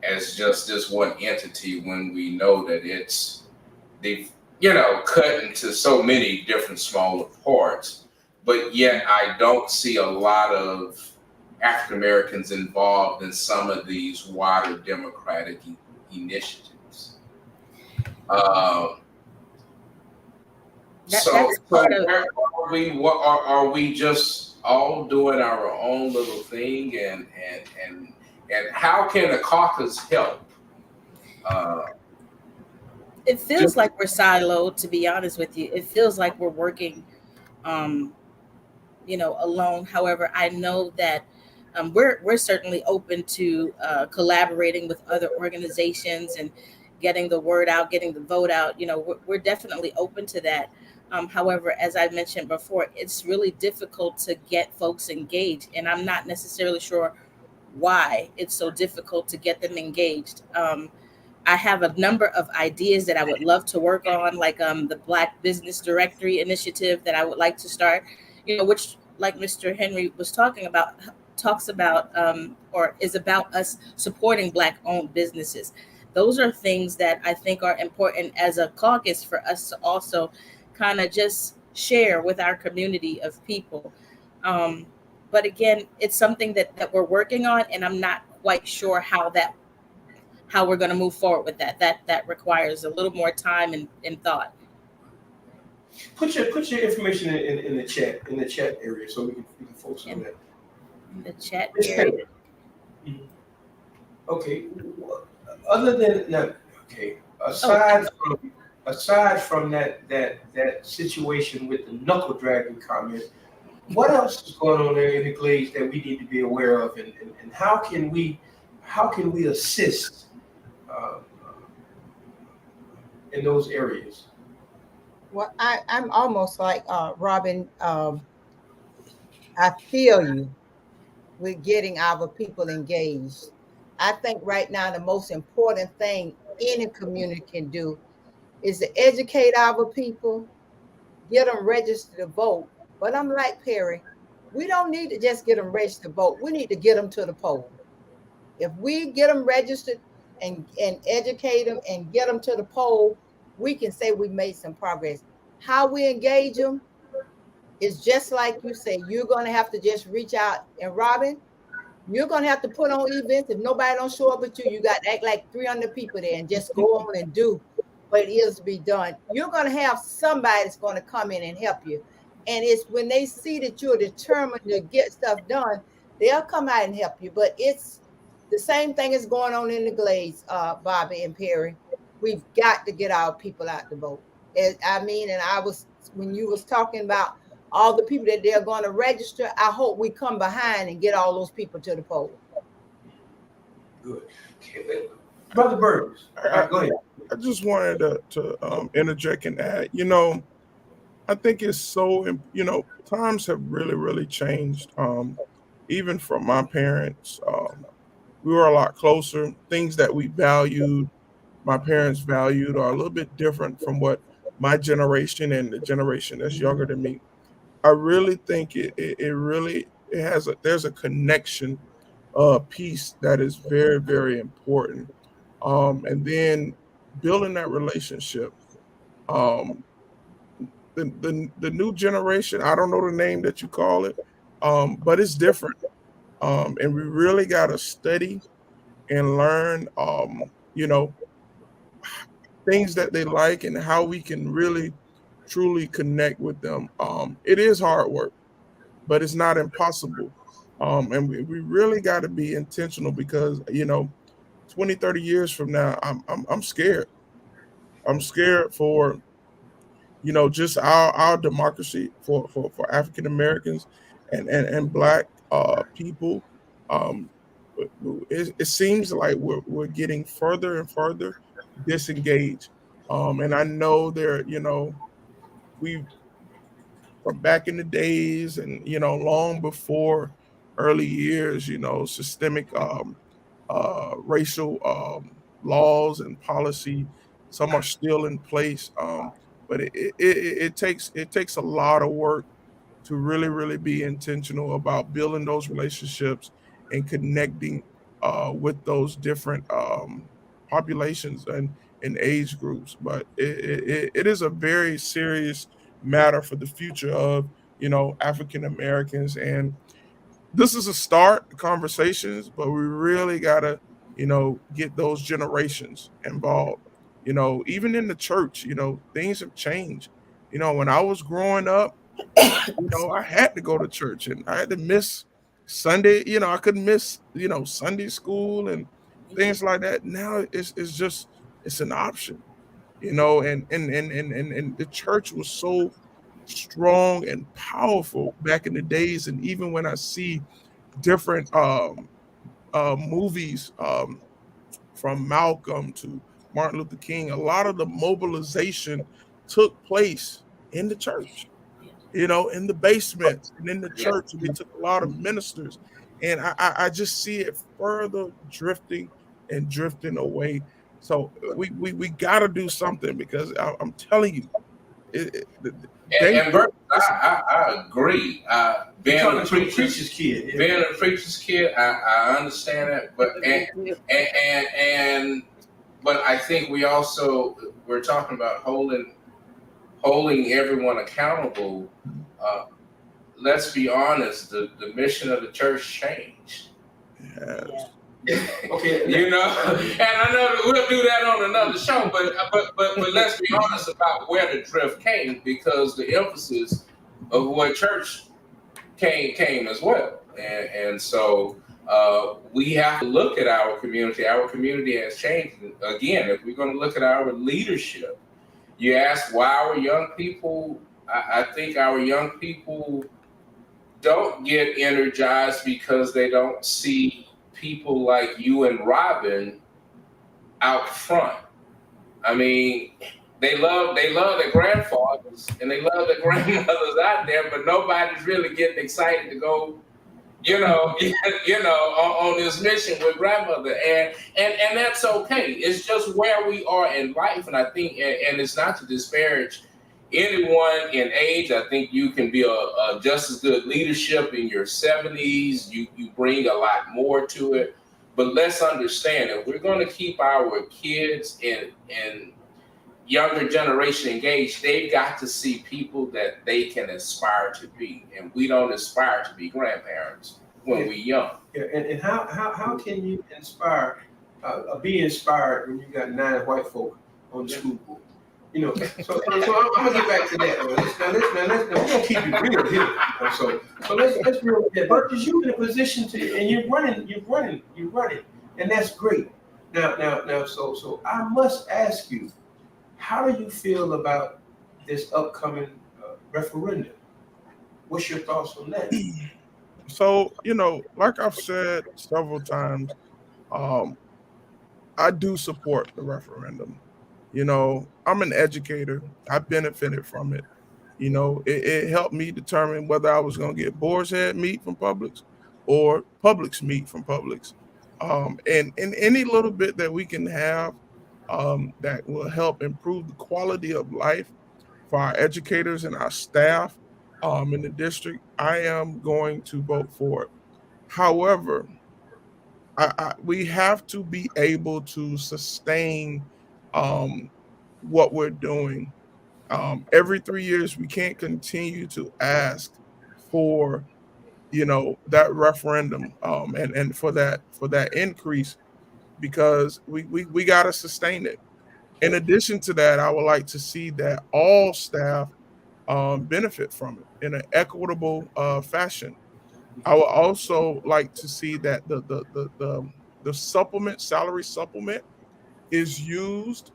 as just this one entity, when we know that they've cut into so many different smaller parts. But yet I don't see a lot of African Americans involved in some of these wider democratic initiatives. Are we just all doing our own little thing, and how can the caucus help? It feels like we're siloed, to be honest with you. It feels like we're working alone. However, I know that we're certainly open to collaborating with other organizations and getting the word out, getting the vote out. We're definitely open to that. However, as I mentioned before, it's really difficult to get folks engaged, and I'm not necessarily sure why it's so difficult to get them engaged. I have a number of ideas that I would love to work on, like the Black Business Directory initiative that I would like to start, which, like Mr. Henry was talking about, talks about or is about us supporting Black-owned businesses. Those are things that I think are important as a caucus for us to also kind of just share with our community of people. But again, it's something that we're working on, and I'm not quite sure how we're going to move forward with that. That requires a little more time and thought. Put your information in the chat area, so we can focus on that. In the chat area. Okay. Other than that, aside from that situation with the knuckle dragging comment, what else is going on there in the Glades that we need to be aware of, and how can we assist in those areas? Well, I'm almost like Robin. I feel you with getting our people engaged. I think right now the most important thing any community can do is to educate our people, get them registered to vote. But I'm like Perry, we don't need to just get them registered to vote. We need to get them to the poll. If we get them registered and educate them and get them to the poll, we can say we made some progress. How we engage them is just like you say, you're going to have to just reach out. And Robin, you're gonna have to put on events. If nobody don't show up with you, you got to act like 300 people there and just go on and do what it is to be done. You're gonna have somebody that's gonna come in and help you. And it's when they see that you're determined to get stuff done, they'll come out and help you. But it's the same thing is going on in the Glades, Bobby and Perry. We've got to get our people out to vote. I mean, and I was when you was talking about all the people that they're going to register, I hope we come behind and get all those people to the poll. Good. Brother Burgess, go ahead. I just wanted to interject and add, I think it's so, times have really, really changed. Even from my parents, we were a lot closer. Things that we valued, my parents valued, are a little bit different from what my generation and the generation that's younger than me. I really think it really it has there's a connection piece that is very, very important. And then building that relationship. Um, the new generation, I don't know the name that you call it, but it's different. And we really got to study and learn, things that they like and how we can really truly connect with them. It is hard work, but it's not impossible. And we really got to be intentional because, 20, 30 years from now, I'm scared. I'm scared for, just our democracy for African Americans and Black people. Um, it seems like we're getting further and further disengaged. And I know there, we from back in the days and long before early years, systemic racial laws and policy, some are still in place, but it takes a lot of work to really, really be intentional about building those relationships and connecting with those different populations and age groups. But it is a very serious matter for the future of African Americans, and this is a start conversations, but we really gotta get those generations involved. Even in the church, things have changed. When I was growing up, I had to go to church and I had to miss Sunday. I couldn't miss, Sunday school and things like that. Now it's just it's an option, and the church was so strong and powerful back in the days. And even when I see different movies from Malcolm to Martin Luther King, a lot of the mobilization took place in the church, in the basements and in the Yeah. church. And they took a lot of ministers. And I just see it further drifting and drifting away. So we got to do something because I'm telling you, And Bert, I agree. Being a preacher's kid. being a preacher's kid, I understand that, but and but I think we're talking about holding everyone accountable. Let's be honest, the mission of the church changed. Yes. Okay. And I know that we'll do that on another show, but let's be honest about where the drift came, because the emphasis of what church came as well. And so we have to look at our community. Our community has changed. Again, if we're going to look at our leadership, you ask why our young people, I think our young people don't get energized because they don't see people like you and Robin out front. I mean, they love their grandfathers and they love their grandmothers out there, but nobody's really getting excited to go, on this mission with grandmother, and that's okay. It's just where we are in life, and I think, and it's not to disparage anyone in age. I think you can be a just as good leadership in your 70s. You bring a lot more to it, but let's understand that we're going to keep our kids and younger generation engaged. They've got to see people that they can aspire to be, and we don't aspire to be grandparents when we're young. Yeah, and how can you be inspired when you got 9 white folk on the school board? So I'm gonna get back to that. Let's we're gonna keep it real here. So let's real with that. But you're in a position to, and you're running, and that's great. Now, so I must ask you, how do you feel about this upcoming referendum? What's your thoughts on that? So, like I've said several times, I do support the referendum. I'm an educator. I benefited from it. It helped me determine whether I was going to get boar's head meat from Publix or Publix meat from Publix. And any little bit that we can have that will help improve the quality of life for our educators and our staff in the district, I am going to vote for it. However, we have to be able to sustain um, what we're doing. Every 3 years, we can't continue to ask for that referendum and for that increase, because we got to sustain it. In addition to that, I would like to see that all staff benefit from it in an equitable fashion. I would also like to see that the supplement, salary supplement, is used,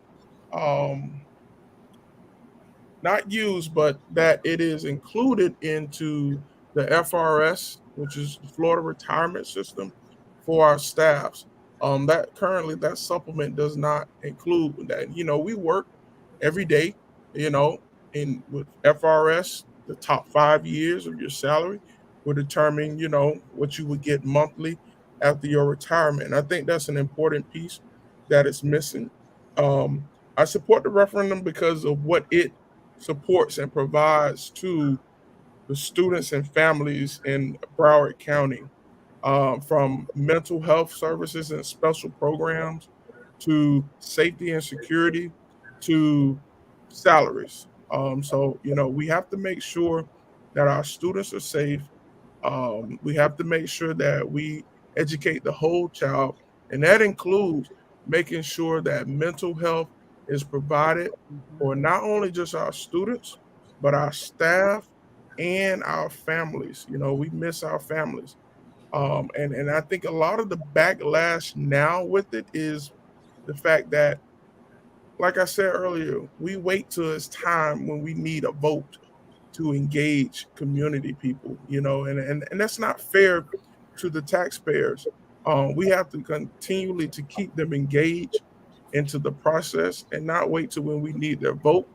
um, not used, but that it is included into the FRS, which is the Florida Retirement System, for our staffs. That currently that supplement does not include that. We work every day, in with FRS, the top 5 years of your salary will determine, what you would get monthly after your retirement. And I think that's an important piece that is missing. Um, I support the referendum because of what it supports and provides to the students and families in Broward County, from mental health services and special programs to safety and security to salaries. So, we have to make sure that our students are safe. We have to make sure that we educate the whole child, and that includes making sure that mental health is provided for not only just our students, but our staff and our families. We miss our families. And I think a lot of the backlash now with it is the fact that, like I said earlier, we wait till it's time when we need a vote to engage community people, and that's not fair to the taxpayers. We have to continually to keep them engaged into the process and not wait till when we need their vote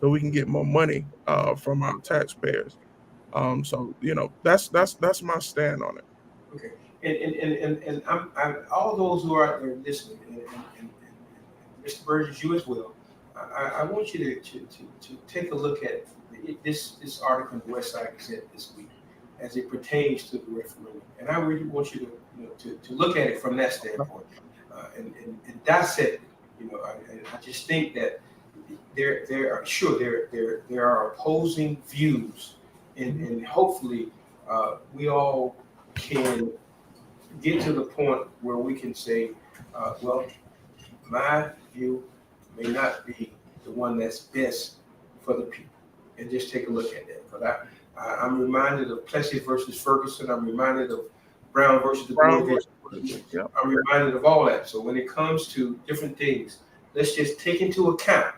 so we can get more money from our taxpayers. So that's my stand on it. Okay, and I'm all those who are out there listening, and Mr. Burgess, you as well. I want you to take a look at this article in the West Side Gazette this week as it pertains to the referendum, and I really want you to look at it from that standpoint and dissect it. I just think that there are opposing views, and hopefully we all can get to the point where we can say, well, my view may not be the one that's best for the people, and just take a look at that. But I'm reminded of Plessy versus Ferguson. I'm reminded of Brown versus the Board. Yep. I'm reminded of all that. So when it comes to different things, let's just take into account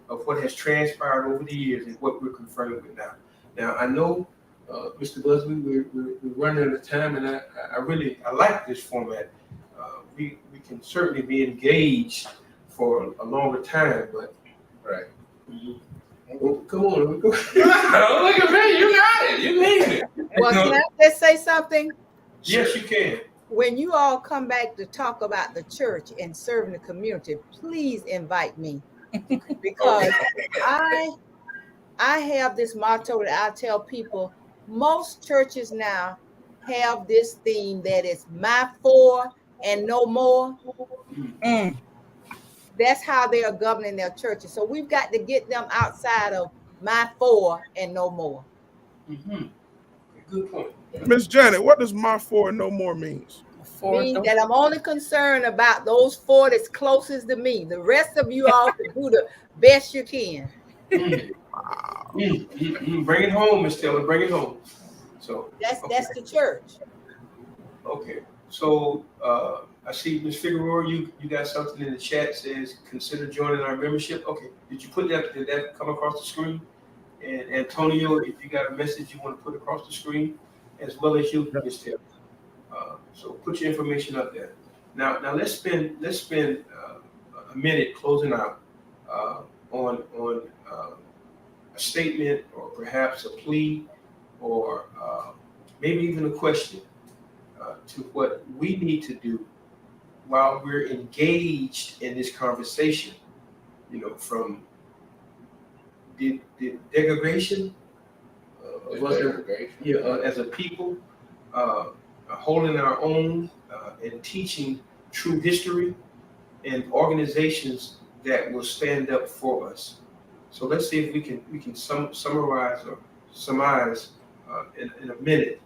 of what has transpired over the years and what we're confronted with now. Now, I know, Mr. Busby, we're running out of time, and I like this format. We can certainly be engaged for a longer time, but Right. Well, come on. Look at me. You got it. You need it. Well, can I just say something? Yes, you can. When you all come back to talk about the church and serving the community, please invite me because I have this motto that I tell people. Most churches now have this theme that is my four and no more. Mm. That's how they are governing their churches. So we've got to get them outside of my four and no more. Mm-hmm. Good point. Miss Janet, what does my four no more means? Means that I'm only concerned about those four that's closest to me. The rest of you all can do the best you can. Bring it home, Miss Taylor. Bring it home. So that's the church. Okay. So I see Ms. Figueroa, you got something in the chat says consider joining our membership. Okay. Did you put that? Did that come across the screen? And Antonio, if you got a message you want to put across the screen, as well as you, Ms. Taylor. So put your information up there. Now let's spend a minute closing out on a statement or perhaps a plea or maybe even a question to what we need to do while we're engaged in this conversation. From the degradation of us, as a people. Holding our own and teaching true history and organizations that will stand up for us. So let's see if we can summarize or surmise in a minute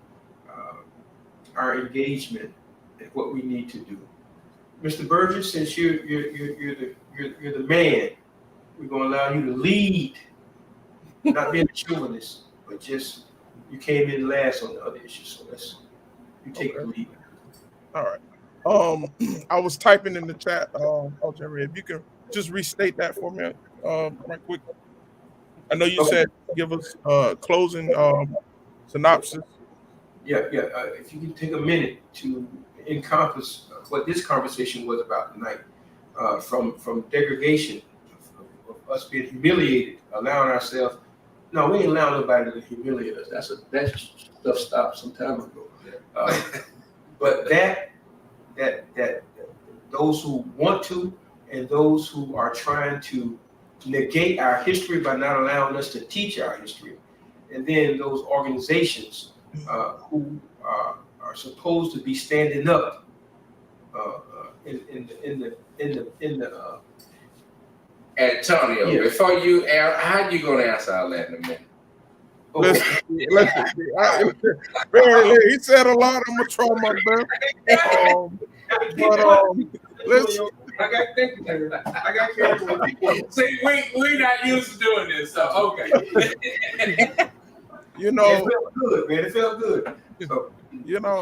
our engagement and what we need to do. Mr. Burgess, since you're the man, we're going to allow you to lead, not being a chauvinist, but just you came in last on the other issues. So you take the lead. All right. I was typing in the chat, Jerry, if you can just restate that for me, right quick. I know you said give us closing synopsis. Yeah. If you can take a minute to encompass what this conversation was about tonight, from degradation, of us being humiliated, allowing ourselves. No, we ain't allowing nobody to humiliate us. That stuff stopped some time ago. But that those who want to and those who are trying to negate our history by not allowing us to teach our history, and then those organizations who are supposed to be standing up in the Antonio, before you, how you gonna answer all that in a minute? Listen, he said a lot. I'm gonna try my best. Listen. I got carried away. See, we not used to doing this, so okay. It felt good, man. It felt good. So,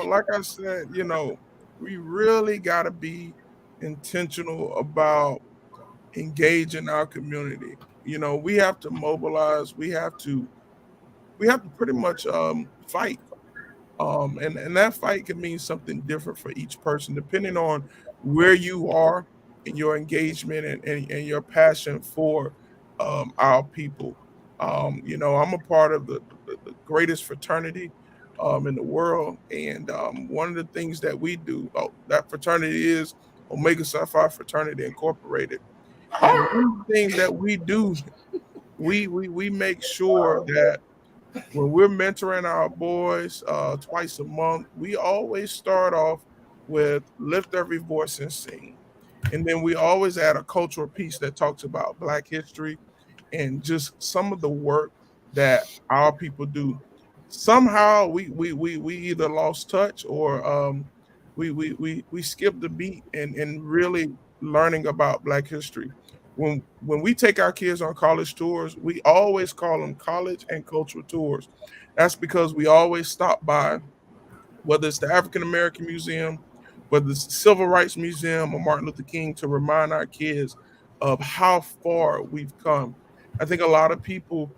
like I said, we really got to be intentional about engaging our community. We have to mobilize. We have to pretty much fight. And that fight can mean something different for each person, depending on where you are in your engagement and your passion for our people. I'm a part of the greatest fraternity in the world. And one of the things that we do, that fraternity is Omega Psi Phi Fraternity Incorporated. And one of the things that we do, we make sure that when we're mentoring our boys twice a month, we always start off with lift every voice and sing. And then we always add a cultural piece that talks about Black history and just some of the work that our people do. Somehow we either lost touch or we skipped the beat and really learning about Black history. When we take our kids on college tours, we always call them college and cultural tours. That's because we always stop by, whether it's the African American Museum, whether it's the Civil Rights Museum or Martin Luther King, to remind our kids of how far we've come. I think a lot of people,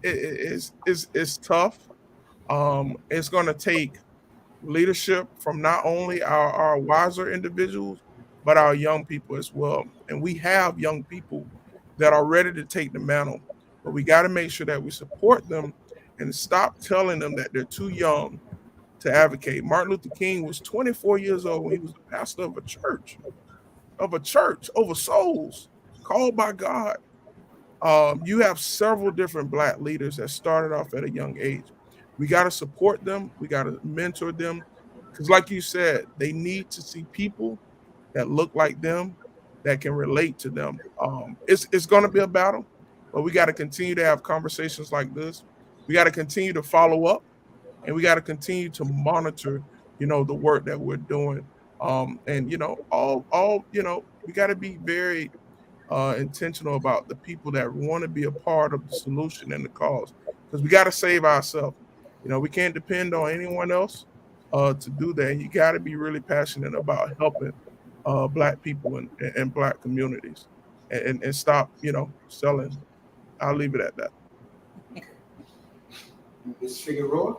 it's tough. It's going to take leadership from not only our wiser individuals, but our young people as well. And we have young people that are ready to take the mantle, but we got to make sure that we support them and stop telling them that they're too young to advocate. Martin Luther King was 24 years old when he was the pastor of a church over souls called by God. You have several different Black leaders that started off at a young age. We got to support them. We got to mentor them. Because, like you said, they need to see people that look like them, that can relate to them. It's going to be a battle, but we got to continue to have conversations like this. We got to continue to follow up, and we got to continue to monitor, the work that we're doing. And all we got to be very intentional about the people that want to be a part of the solution and the cause, because we got to save ourselves. We can't depend on anyone else to do that. You got to be really passionate about helping Black people and Black communities, and stop, selling. I'll leave it at that. Ms. Figueroa?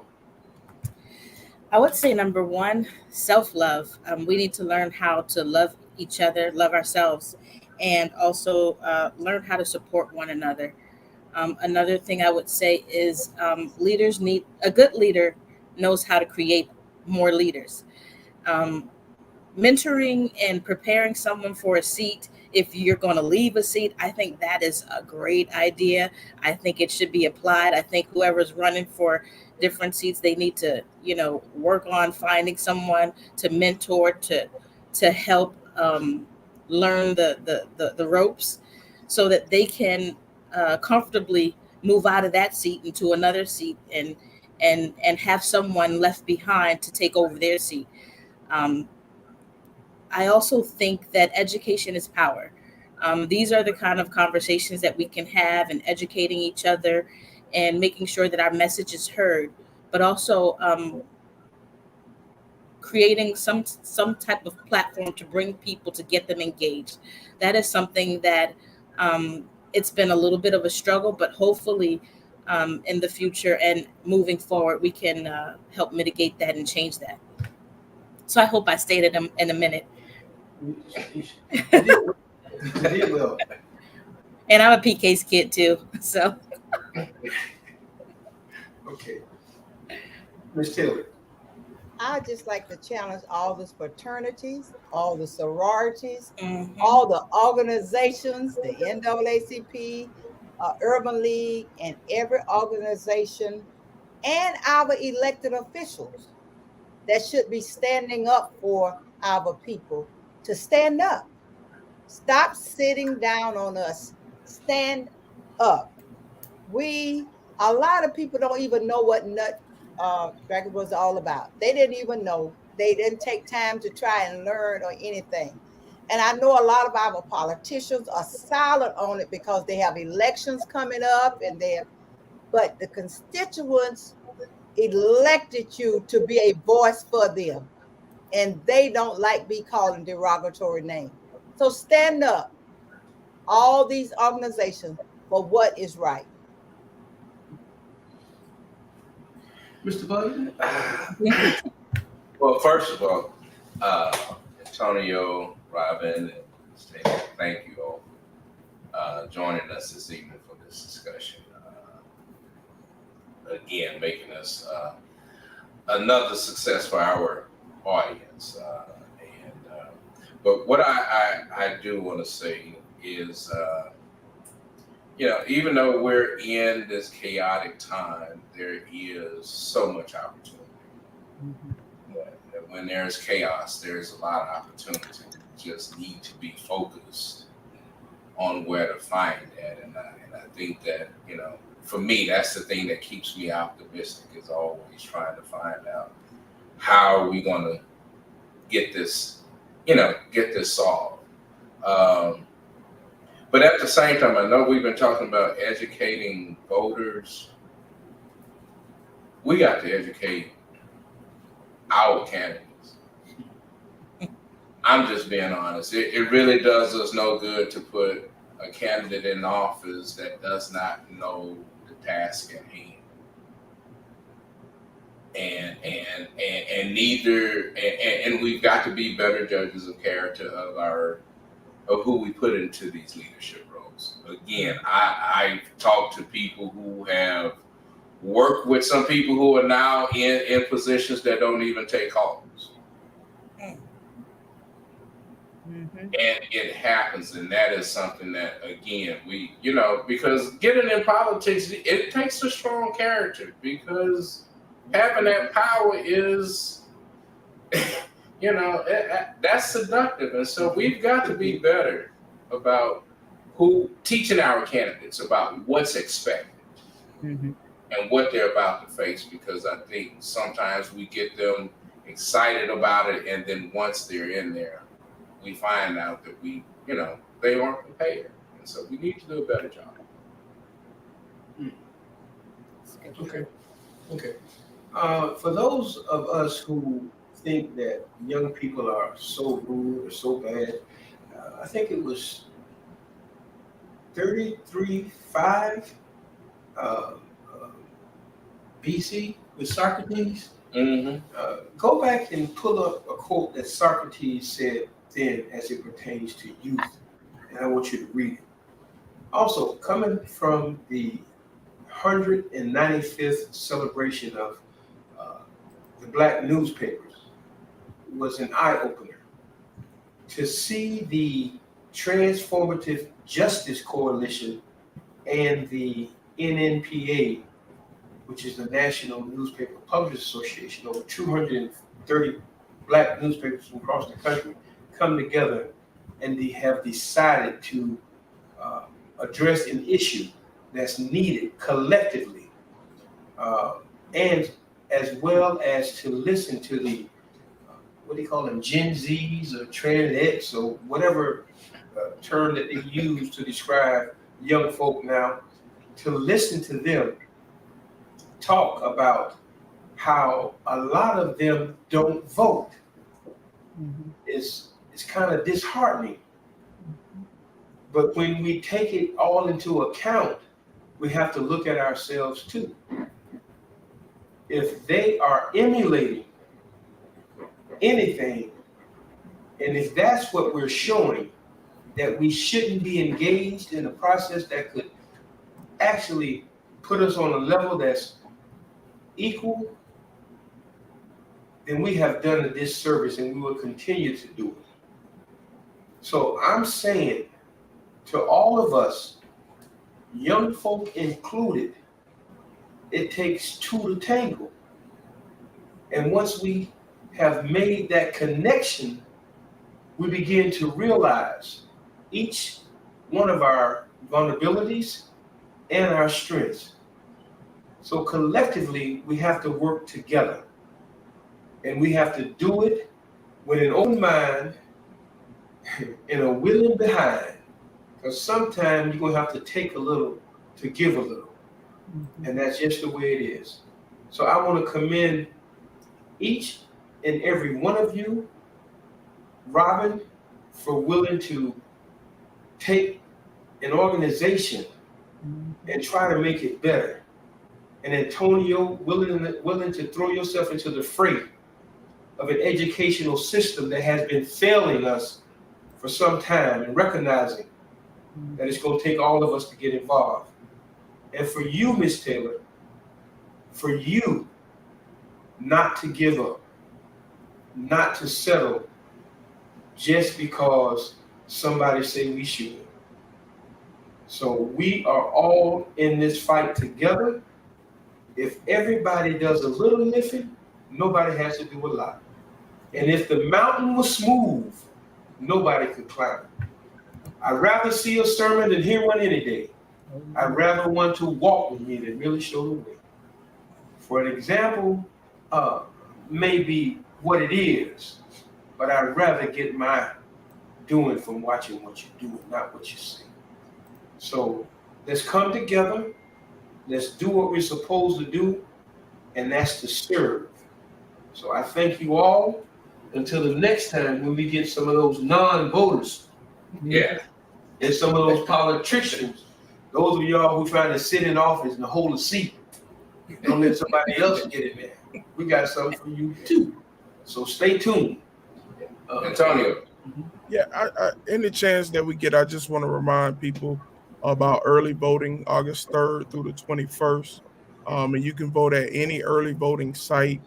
I would say number one, self-love. We need to learn how to love each other, love ourselves, and also learn how to support one another. Another thing I would say is leaders need a good leader knows how to create more leaders. Um, Mentoring and preparing someone for a seat if you're going to leave a seat, I think that is a great idea. I think it should be applied. I think whoever's running for different seats, they need to work on finding someone to mentor, to help learn the ropes so that they can comfortably move out of that seat into another seat and have someone left behind to take over their seat. um, I also think that education is power. These are the kind of conversations that we can have, and educating each other and making sure that our message is heard, but also creating some type of platform to bring people, to get them engaged. That is something that it's been a little bit of a struggle, but hopefully in the future and moving forward, we can help mitigate that and change that. So I hope I stated them in a minute. You did well. And I'm a PK's kid too, so. Okay. Ms. Taylor? I just like to challenge all the fraternities, all the sororities, Mhm. all the organizations, the NAACP, Urban League, and every organization, and our elected officials that should be standing up for our people to stand up. Stop sitting down on us. Stand up. A lot of people don't even know what Dragon was all about. They didn't even know. They didn't take time to try and learn or anything. And I know a lot of our politicians are silent on it because they have elections coming up, but the constituents elected you to be a voice for them, and they don't like be called in derogatory name. So stand up, all these organizations, for what is right. Mr. Bud? Well, first of all, Antonio, Robin, and Stacey, thank you all for joining us this evening for this discussion. Again, making us another success for our audience. But what I do want to say is, even though we're in this chaotic time, there is so much opportunity. When there's chaos, there's a lot of opportunity. We just need to be focused on where to find that. And I think that, for me, that's the thing that keeps me optimistic, is always trying to find out how are we going to get this solved. But at the same time, I know we've been talking about educating voters. We got to educate our candidates. I'm just being honest. It really does us no good to put a candidate in office that does not know the task at hand. And and we've got to be better judges of character of who we put into these leadership roles. Again, I've talked to people who have worked with some people who are now in positions that don't even take calls. Mm-hmm. And it happens, and that is something that, again, we, because getting in politics, it takes a strong character, because having that power is, that's seductive. And so we've got to be better about teaching our candidates about what's expected Mm-hmm. and what they're about to face, because I think sometimes we get them excited about it, and then once they're in there, we find out that they aren't prepared. And so we need to do a better job. Okay. For those of us who think that young people are so rude or so bad, I think it was 33.5 BC with Socrates. Mm-hmm. Go back and pull up a quote that Socrates said then as it pertains to youth, and I want you to read it. Also, coming from the 195th celebration of the Black newspapers was an eye-opener. To see the Transformative Justice Coalition and the NNPA, which is the National Newspaper Publishers Association, over 230 Black newspapers from across the country, come together and they have decided to address an issue that's needed collectively, and as well as to listen to the, what do you call them, Gen Zs or Trend X or whatever term that they use to describe young folk now, to listen to them talk about how a lot of them don't vote. Mm-hmm. It's kind of disheartening. But when we take it all into account, we have to look at ourselves too. If they are emulating anything, and if that's what we're showing, that we shouldn't be engaged in a process that could actually put us on a level that's equal, then we have done a disservice, and we will continue to do it. So I'm saying to all of us, young folk included, it takes two to tango. And once we have made that connection, we begin to realize each one of our vulnerabilities and our strengths. So collectively, we have to work together. And we have to do it with an open mind and a willing behind. Because sometimes you're going to have to take a little to give a little. Mm-hmm. And that's just the way it is. So I want to commend each and every one of you, Robin, for willing to take an organization and try to make it better. And Antonio, willing to throw yourself into the fray of an educational system that has been failing us for some time, and recognizing that it's going to take all of us to get involved. And for you, Miss Taylor, for you not to give up, not to settle just because somebody say we should. So we are all in this fight together. If everybody does a little lifting, nobody has to do a lot. And if the mountain was smooth, nobody could climb it. I'd rather see a sermon than hear one any day. I'd rather want to walk with me than really show the way. For an example, may be what it is, but I'd rather get my doing from watching what you do and not what you say. So let's come together. Let's do what we're supposed to do, and that's to serve. So I thank you all. Until the next time when we get some of those non-voters, Yeah. and some of those politicians, those of y'all who trying to sit in office and hold a seat, don't let somebody else get in there. We got something for you too. So stay tuned. Antonio. Yeah, any chance that we get, I just want to remind people about early voting, August 3rd through the 21st. And you can vote at any early voting site.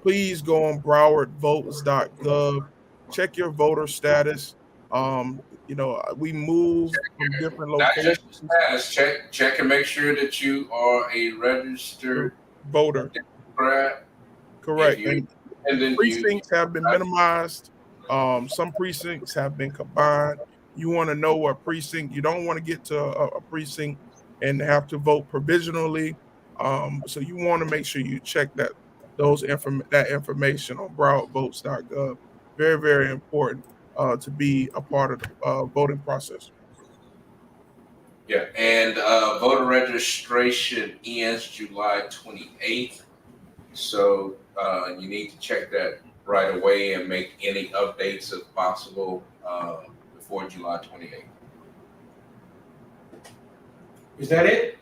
Please go on browardvotes.gov, check your voter status. We move from different Not locations. just the status. Check and make sure that you are a registered Voter. Democrat. If Correct. you're And independent, precincts have been minimized. Some precincts have been combined. You want to know what precinct. You don't want to get to a precinct and have to vote provisionally. So you want to make sure you check that information on browardvotes.gov. Very, very important to be a part of the voting process. yeah, and voter registration ends July 28th. So you need to check that right away and make any updates if possible before July 28th. Is that it?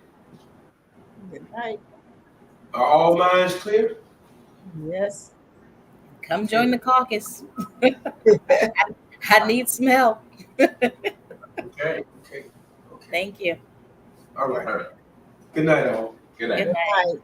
Good night. Are all minds clear? Yes. Come join the caucus. I need some help. Okay. Thank you. All right. All right. Good night, all. Good night. Good night. Right.